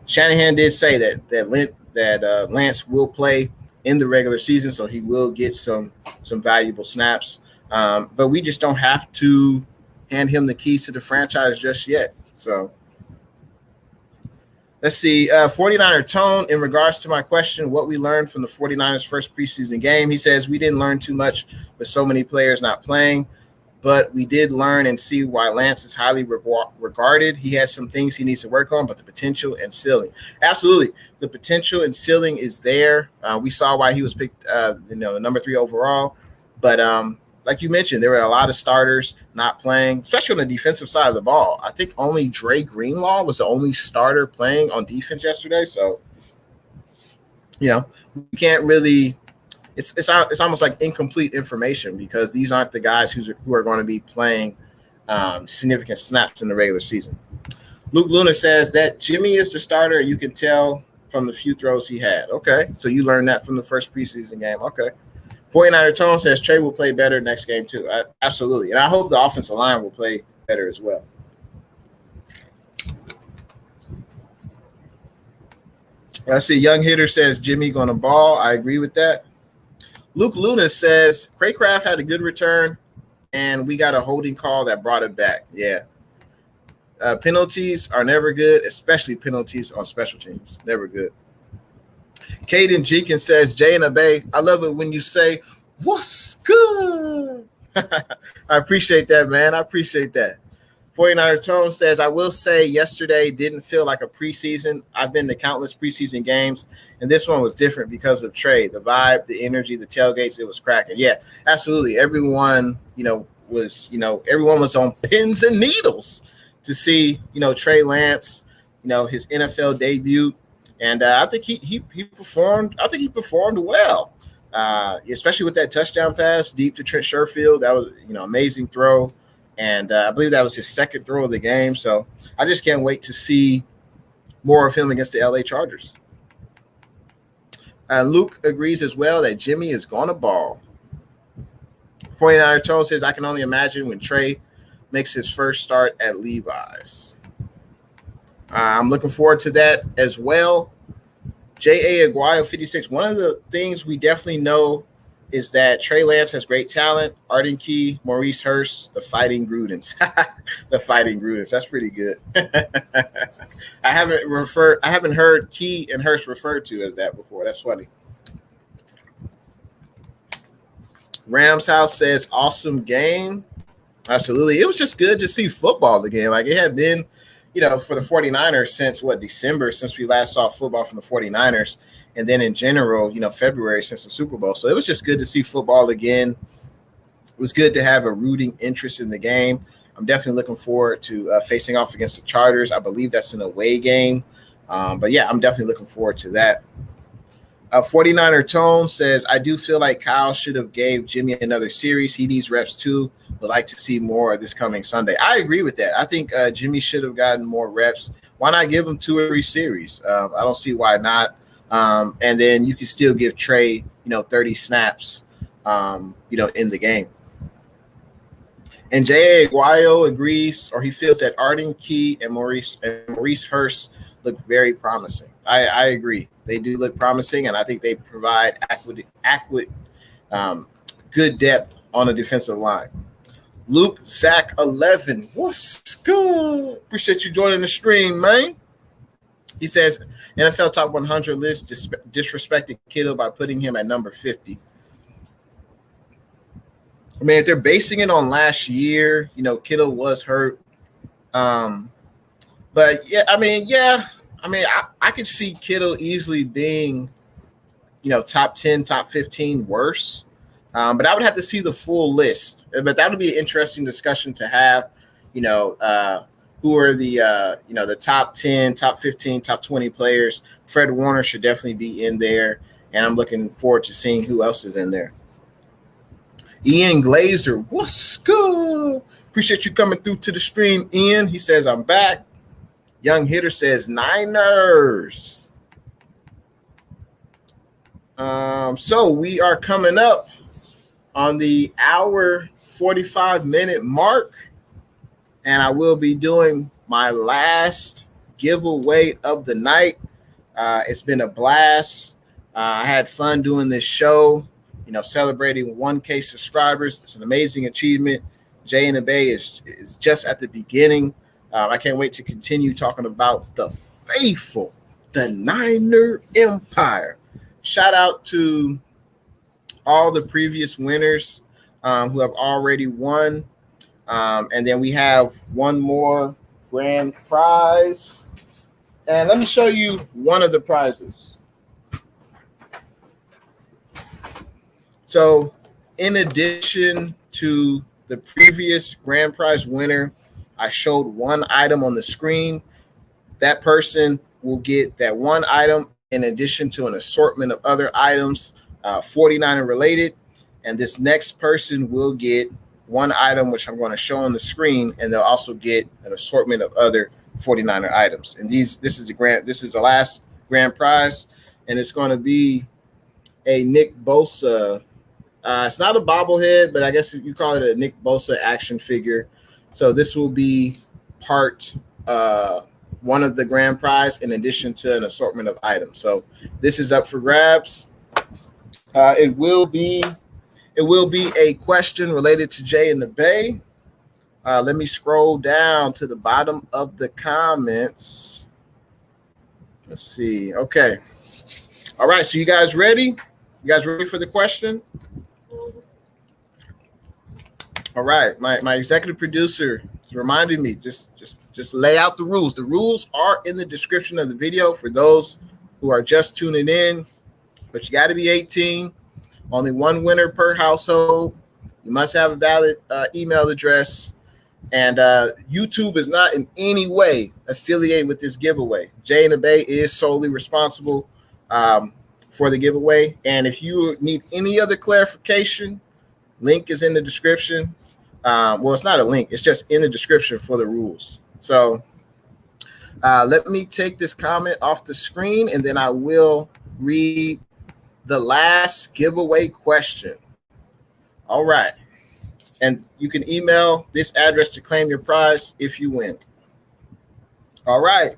Shanahan did say that Lance will play in the regular season, so he will get some valuable snaps. But we just don't have to hand him the keys to the franchise just yet. So let's see. 49er Tone, in regards to my question, what we learned from the 49ers first preseason game, he says we didn't learn too much with so many players not playing, but we did learn and see why Lance is highly regarded. He has some things he needs to work on, but the potential and ceiling. Absolutely. The potential and ceiling is there. We saw why he was picked, the number 3 overall. But like you mentioned, there were a lot of starters not playing, especially on the defensive side of the ball. I think only Dre Greenlaw was the only starter playing on defense yesterday. So, we can't really – it's almost like incomplete information because these aren't the guys who are going to be playing significant snaps in the regular season. Luke Luna says that Jimmy is the starter, and you can tell from the few throws he had. Okay, so you learned that from the first preseason game. Okay. 49er Tone says Trey will play better next game too. Absolutely. And I hope the offensive line will play better as well. I see Young Hitter says Jimmy going to ball. I agree with that. Luke Luna says Craycraft had a good return, and we got a holding call that brought it back. Yeah. Penalties are never good, especially penalties on special teams. Never good. Caden Jenkins says, Jay and Abay, I love it when you say, what's good? I appreciate that, man. I appreciate that. 49er Tone says, I will say yesterday didn't feel like a preseason. I've been to countless preseason games, and this one was different because of Trey. The vibe, the energy, the tailgates, it was cracking. Yeah, absolutely. Everyone, everyone was on pins and needles to see, Trey Lance, his NFL debut. And I think he performed. I think he performed well, especially with that touchdown pass deep to Trent Sherfield. That was amazing throw, and I believe that was his second throw of the game. So I just can't wait to see more of him against the LA Chargers. Luke agrees as well that Jimmy is going to ball. 49er Tone says I can only imagine when Trey makes his first start at Levi's. I'm looking forward to that as well. J.A. Aguayo 56. One of the things we definitely know is that Trey Lance has great talent. Arden Key, Maurice Hurst, the Fighting Grudens. The Fighting Grudens. That's pretty good. I haven't heard Key and Hurst referred to as that before. That's funny. Rams House says awesome game. Absolutely. It was just good to see football again. Like it had been for the 49ers since December, since we last saw football from the 49ers. And then in general, February since the Super Bowl. So it was just good to see football again. It was good to have a rooting interest in the game. I'm definitely looking forward to facing off against the Chargers. I believe that's an away game. But yeah, I'm definitely looking forward to that. 49er Tone says, I do feel like Kyle should have gave Jimmy another series. He needs reps too. Would like to see more this coming Sunday. I agree with that. I think Jimmy should have gotten more reps. Why not give him 2 or 3 series? I don't see why not. And then you can still give Trey, 30 snaps, in the game. And J.A. Aguayo agrees, or he feels that Arden Key and Maurice Hurst look very promising. I agree. They do look promising, and I think they provide good depth on the defensive line. Luke Zach 11. What's good? Appreciate you joining the stream, man. He says NFL top 100 list disrespected Kittle by putting him at number 50. I mean, if they're basing it on last year, Kittle was hurt. But yeah, I could see Kittle easily being, top 10, top 15 worse. But I would have to see the full list. But that would be an interesting discussion to have, who are the top 10, top 15, top 20 players. Fred Warner should definitely be in there. And I'm looking forward to seeing who else is in there. Ian Glazer, what's good? Appreciate you coming through to the stream, Ian. He says, I'm back. Young Hitter says, Niners. So we are coming up on the hour 45-minute mark, and I will be doing my last giveaway of the night. It's been a blast. I had fun doing this show, celebrating 1K subscribers. It's an amazing achievement. Jay and the Bay is just at the beginning. I can't wait to continue talking about the faithful, the Niner Empire. Shout out to all the previous winners who have already won. And then we have one more grand prize. And let me show you one of the prizes. So in addition to the previous grand prize winner, I showed one item on the screen. That person will get that one item in addition to an assortment of other items, 49er related. And this next person will get one item, which I'm going to show on the screen, and they'll also get an assortment of other 49er items. And this is the last grand prize, and it's going to be a Nick Bosa. It's not a bobblehead, but I guess you call it a Nick Bosa action figure. So this will be part one of the grand prize in addition to an assortment of items. So this is up for grabs. It will be a question related to Jay and the Bay. Let me scroll down to the bottom of the comments. Let's see. Okay. All right. So you guys ready? You guys ready for the question? All right. My executive producer is reminding me, just lay out the rules. The rules are in the description of the video for those who are just tuning in, but you got to be 18. Only one winner per household. You must have a valid email address. And YouTube is not in any way affiliated with this giveaway. Jay and the Bay is solely responsible for the giveaway. And if you need any other clarification, link is in the description. Well, it's not a link. It's just in the description for the rules. So let me take this comment off the screen, and then I will read the last giveaway question. All right. And you can email this address to claim your prize if you win. All right.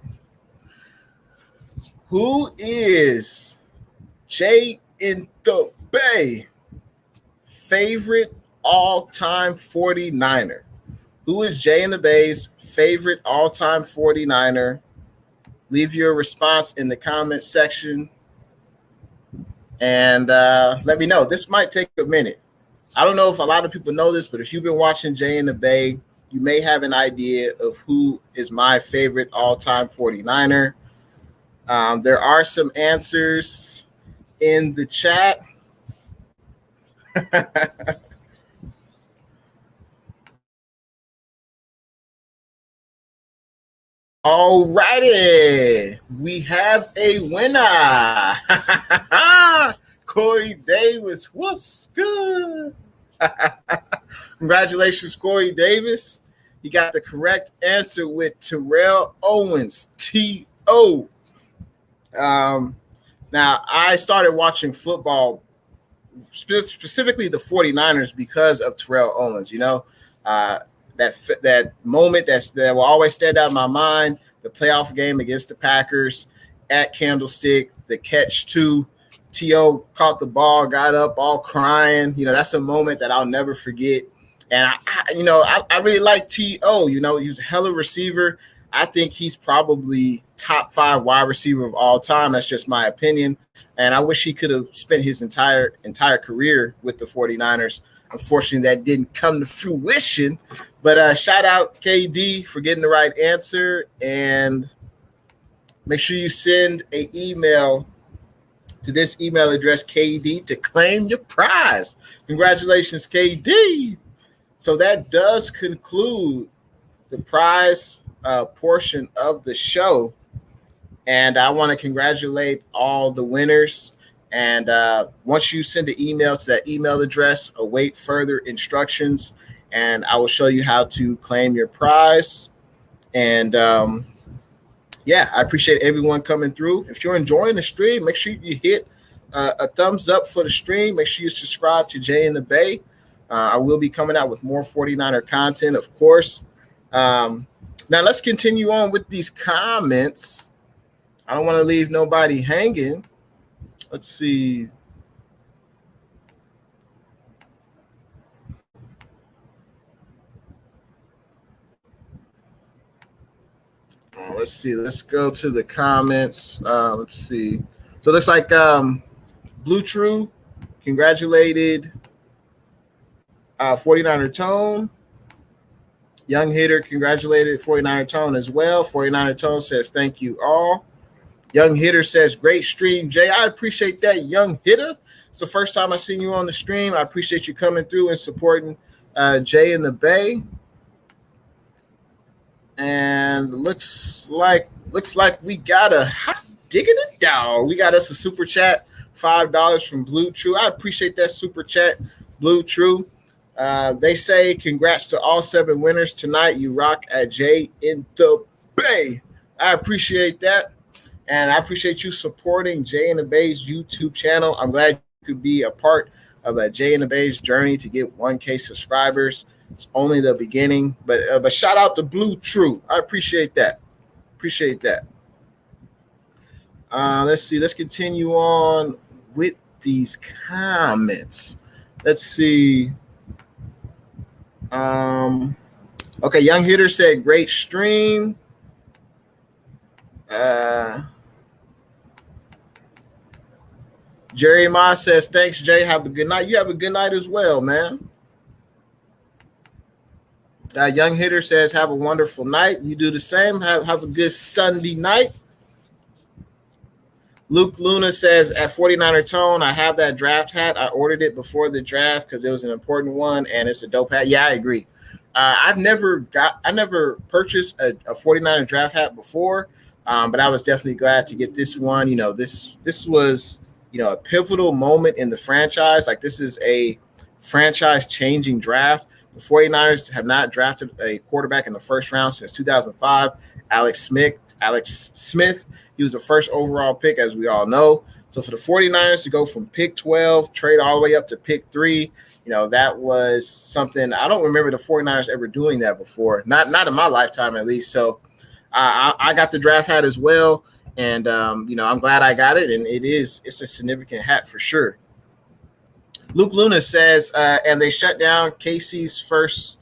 Who is Jay in the Bay favorite all-time 49er? Who is Jay in the Bay's favorite all-time 49er? Leave your response in the comment section. And let me know. This might take a minute. I don't know if a lot of people know this, but if you've been watching Jay and the Bay, you may have an idea of who is my favorite all-time 49er. There are some answers in the chat. All righty. We have a winner. Corey Davis, what's good? Congratulations, Corey Davis. He got the correct answer with Terrell Owens, T.O. Now, I started watching football, specifically the 49ers, because of Terrell Owens. That moment that will always stand out in my mind, the playoff game against the Packers at Candlestick, the catch to T.O. caught the ball, got up all crying. That's a moment that I'll never forget. And I really like T.O. He was a hell of a receiver. I think he's probably top 5 wide receiver of all time. That's just my opinion. And I wish he could have spent his entire career with the 49ers. Unfortunately, that didn't come to fruition. But shout out KD for getting the right answer. And make sure you send an email to this email address, KD, to claim your prize. Congratulations, KD. So that does conclude the prize portion of the show. And I want to congratulate all the winners. And once you send an email to that email address, await further instructions, and I will show you how to claim your prize. And I appreciate everyone coming through. If you're enjoying the stream, make sure you hit a thumbs up for the stream. Make sure you subscribe to Jay and the Bay. I will be coming out with more 49er content, of course. Now let's continue on with these comments. I don't want to leave nobody hanging. Let's see. Let's see. Let's go to the comments. Let's see. So it looks like Blue True congratulated 49er Tone. Young Hitter congratulated 49er Tone as well. 49er Tone says, thank you all. Young Hitter says, great stream, Jay. I appreciate that, Young Hitter. It's the first time I've seen you on the stream. I appreciate you coming through and supporting Jay in the Bay. And looks like we got a hot digging it down. We got us a super chat, $5 from Blue True. I appreciate that super chat, Blue True. They say congrats to all 7 winners tonight. You rock at Jay in the Bay. I appreciate that. And I appreciate you supporting Jay in the Bay's YouTube channel. I'm glad you could be a part of a Jay in the Bay's journey to get 1K subscribers. It's only the beginning, but shout out to Blue True. I appreciate that. Appreciate that. Let's see. Let's continue on with these comments. Let's see. Okay, Young Hitter said, great stream. Jerry Ma says, thanks, Jay. Have a good night. You have a good night as well, man. Young Hitter says, have a wonderful night. You do the same. Have a good Sunday night. Luke Luna says, at 49er Tone, I have that draft hat. I ordered it before the draft because it was an important one, and it's a dope hat. Yeah, I agree. I never purchased a 49er draft hat before, but I was definitely glad to get this one. You know, this was, you know, a pivotal moment in the franchise. Like, this is a franchise-changing draft. The 49ers have not drafted a quarterback in the first round since 2005. Alex Smith, he was the first overall pick, as we all know. So for the 49ers to go from pick 12, trade all the way up to pick 3, you know, that was something I don't remember the 49ers ever doing that before. Not in my lifetime, at least. So I got the draft hat as well. And, you know, I'm glad I got it. And it's a significant hat for sure. Luke Luna says, and they shut down Casey's first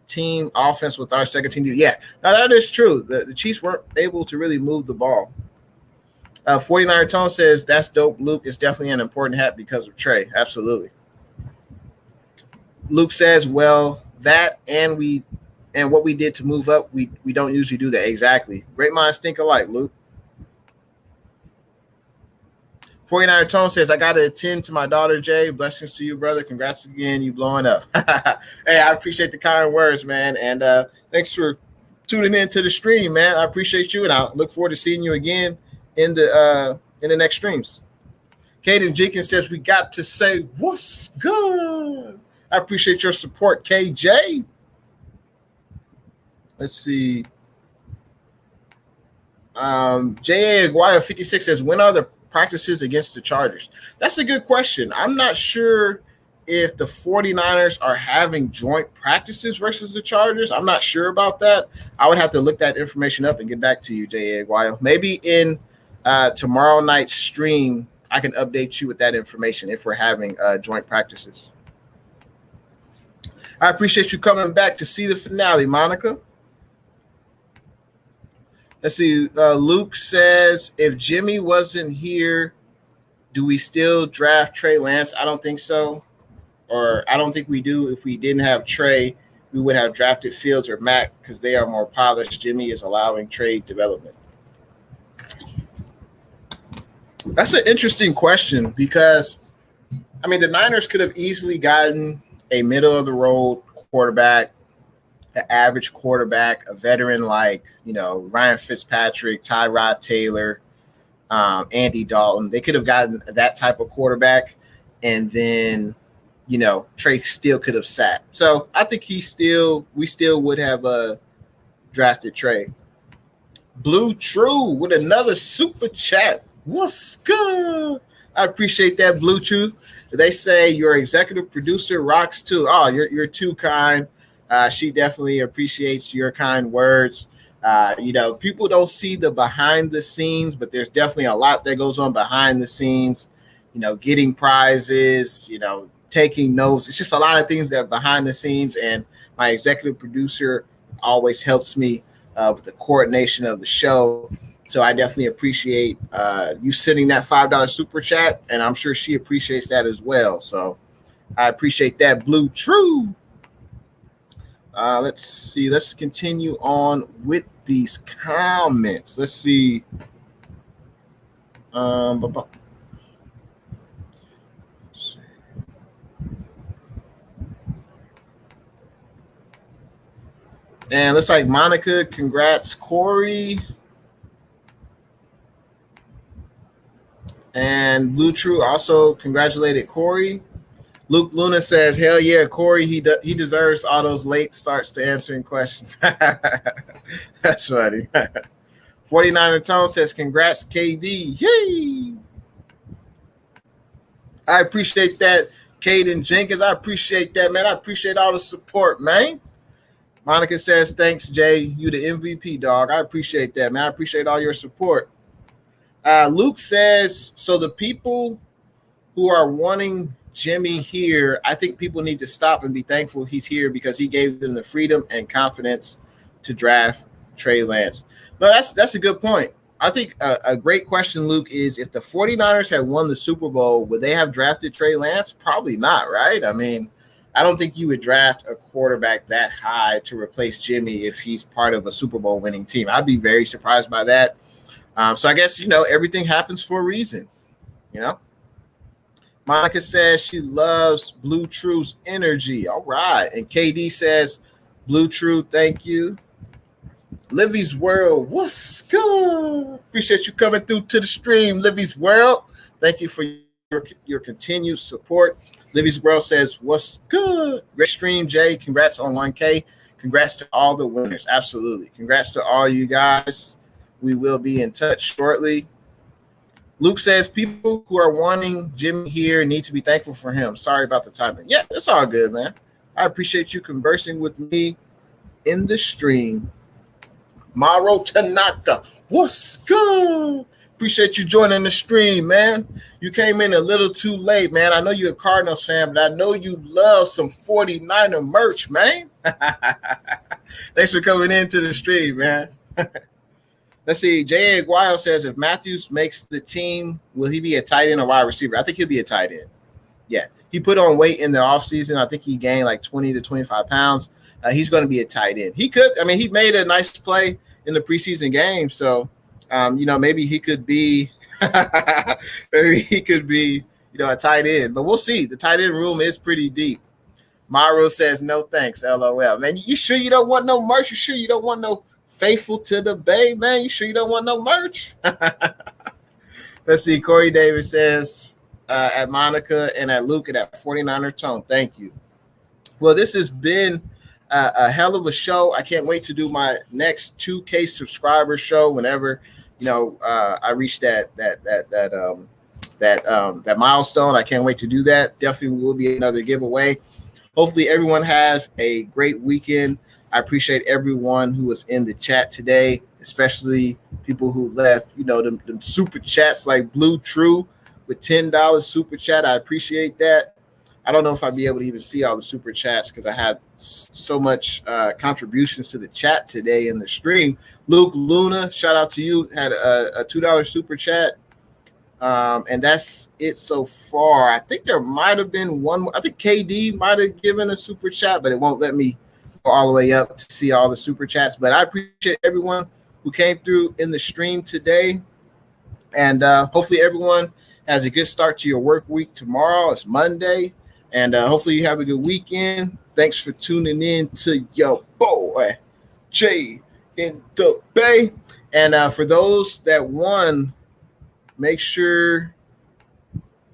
team offense with our second team. Yeah, now that is true. The Chiefs weren't able to really move the ball. 49er Tone says, that's dope, Luke. It's definitely an important hat because of Trey. Absolutely. Luke says, well, that and what we did to move up, we don't usually do that. Exactly. Great minds think alike, Luke. 49er Tone says, I got to attend to my daughter, Jay. Blessings to you, brother. Congrats again. You blowing up. Hey, I appreciate the kind words, man. And thanks for tuning in to the stream, man. I appreciate you, and I look forward to seeing you again in the next streams. Caden Jenkins says, we got to say what's good. I appreciate your support, KJ. Let's see. J.A. Aguayo 56 says, when are the practices against the Chargers? That's a good question. I'm not sure if the 49ers are having joint practices versus the Chargers. I'm not sure about that. I would have to look that information up and get back to you, J.A. Aguayo. Maybe in tomorrow night's stream, I can update you with that information if we're having joint practices. I appreciate you coming back to see the finale, Monica. Let's see. Luke says, if Jimmy wasn't here, do we still draft Trey Lance? I don't think so. Or I don't think we do. If we didn't have Trey, we would have drafted Fields or Mack because they are more polished. Jimmy is allowing trade development. That's an interesting question because, I mean, the Niners could have easily gotten a middle-of-the-road quarterback, an average quarterback, a veteran like, you know, Ryan Fitzpatrick, Tyrod Taylor, Andy Dalton. They could have gotten that type of quarterback, and then, you know, Trey still could have sat. So I think we still would have drafted Trey. Blue True with another super chat. What's good? I appreciate that, Blue True. They say your executive producer rocks too. Oh, you're too kind. She definitely appreciates your kind words. People don't see the behind the scenes, but there's definitely a lot that goes on behind the scenes, getting prizes, taking notes. It's just a lot of things that are behind the scenes. And my executive producer always helps me with the coordination of the show. So I definitely appreciate you sending that $5 super chat. And I'm sure she appreciates that as well. So I appreciate that, Blue True. Let's see. Let's continue on with these comments. Let's see. Let's see. And looks like Monica, congrats, Corey. And Blue True also congratulated Corey. Luke Luna says, hell yeah, Corey, he deserves all those late starts to answering questions. That's funny. 49er Tone says, congrats, KD. Yay! I appreciate that, Caden Jenkins. I appreciate that, man. I appreciate all the support, man. Monica says, thanks, Jay. You the MVP, dog. I appreciate that, man. I appreciate all your support. Luke says, so the people who are wanting Jimmy here, I think people need to stop and be thankful he's here because he gave them the freedom and confidence to draft Trey Lance. No, that's a good point. I think a great question, Luke, is if the 49ers had won the Super Bowl, would they have drafted Trey Lance? Probably not, right? I mean, I don't think you would draft a quarterback that high to replace Jimmy if he's part of a Super Bowl winning team. I'd be very surprised by that. So I guess, everything happens for a reason, Monica says she loves Blue True's energy. All right. And KD says, Blue True, thank you. Livy's World, what's good? Appreciate you coming through to the stream, Livy's World. Thank you for your continued support. Livy's World says, what's good? Great stream, Jay. Congrats on 1K. Congrats to all the winners. Absolutely. Congrats to all you guys. We will be in touch shortly. Luke says people who are wanting Jimmy here need to be thankful for him. Sorry about the timing. Yeah, it's all good, man. I appreciate you conversing with me in the stream. Maro Tanaka, what's good? Appreciate you joining the stream, man. You came in a little too late, man. I know you're a Cardinals fan, but I know you love some 49er merch, man. Thanks for coming into the stream, man. Let's see. J.A. Aguayo says, if Matthews makes the team, will he be a tight end or wide receiver? I think he'll be a tight end. Yeah. He put on weight in the offseason. I think he gained like 20 to 25 pounds. He's going to be a tight end. He made a nice play in the preseason game. So, maybe he could be a tight end. But we'll see. The tight end room is pretty deep. Mauro says, no thanks, LOL. Man, you sure you don't want no merch? You sure you don't want no faithful to the Bay, man? You sure you don't want no merch? Let's see. Corey Davis says, at Monica and at Luke and at 49er Tone, thank you. Well, this has been a hell of a show. I can't wait to do my next 2K subscriber show whenever I reach that milestone. I can't wait to do that. Definitely will be another giveaway. Hopefully everyone has a great weekend. I appreciate everyone who was in the chat today, especially people who left, them super chats like Blue True with $10 super chat. I appreciate that. I don't know if I'll be able to even see all the super chats because I had so much contributions to the chat today in the stream. Luke Luna, shout out to you, had a $2 super chat. And that's it so far. I think there might have been one more. I think KD might have given a super chat, but it won't let me go all the way up to see all the super chats. But I appreciate everyone who came through in the stream today. And hopefully everyone has a good start to your work week tomorrow. It's Monday. And hopefully you have a good weekend. Thanks for tuning in to your boy, Jay in the Bay. And for those that won, make sure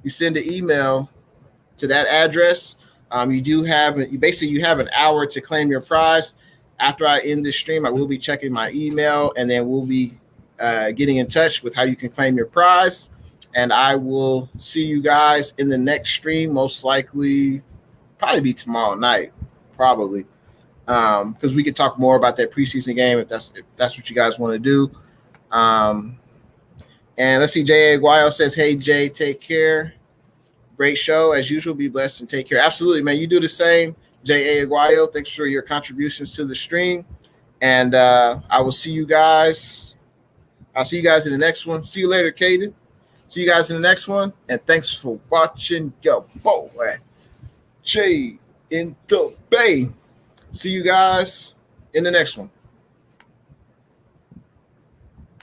you send an email to that address. You have an hour to claim your prize. After I end this stream, I will be checking my email, and then we'll be getting in touch with how you can claim your prize. And I will see you guys in the next stream, most likely, probably be tomorrow night, probably. because we could talk more about that preseason game if that's what you guys want to do. And let's see, Jay Aguayo says, "Hey Jay, take care. Great show as usual. Be blessed and take care." Absolutely, man. You do the same, Jay Aguayo. Thanks for your contributions to the stream, and I will see you guys. I'll see you guys in the next one. See you later, Caden. See you guys in the next one, and thanks for watching. Your boy, Jay in the Bay. See you guys in the next one.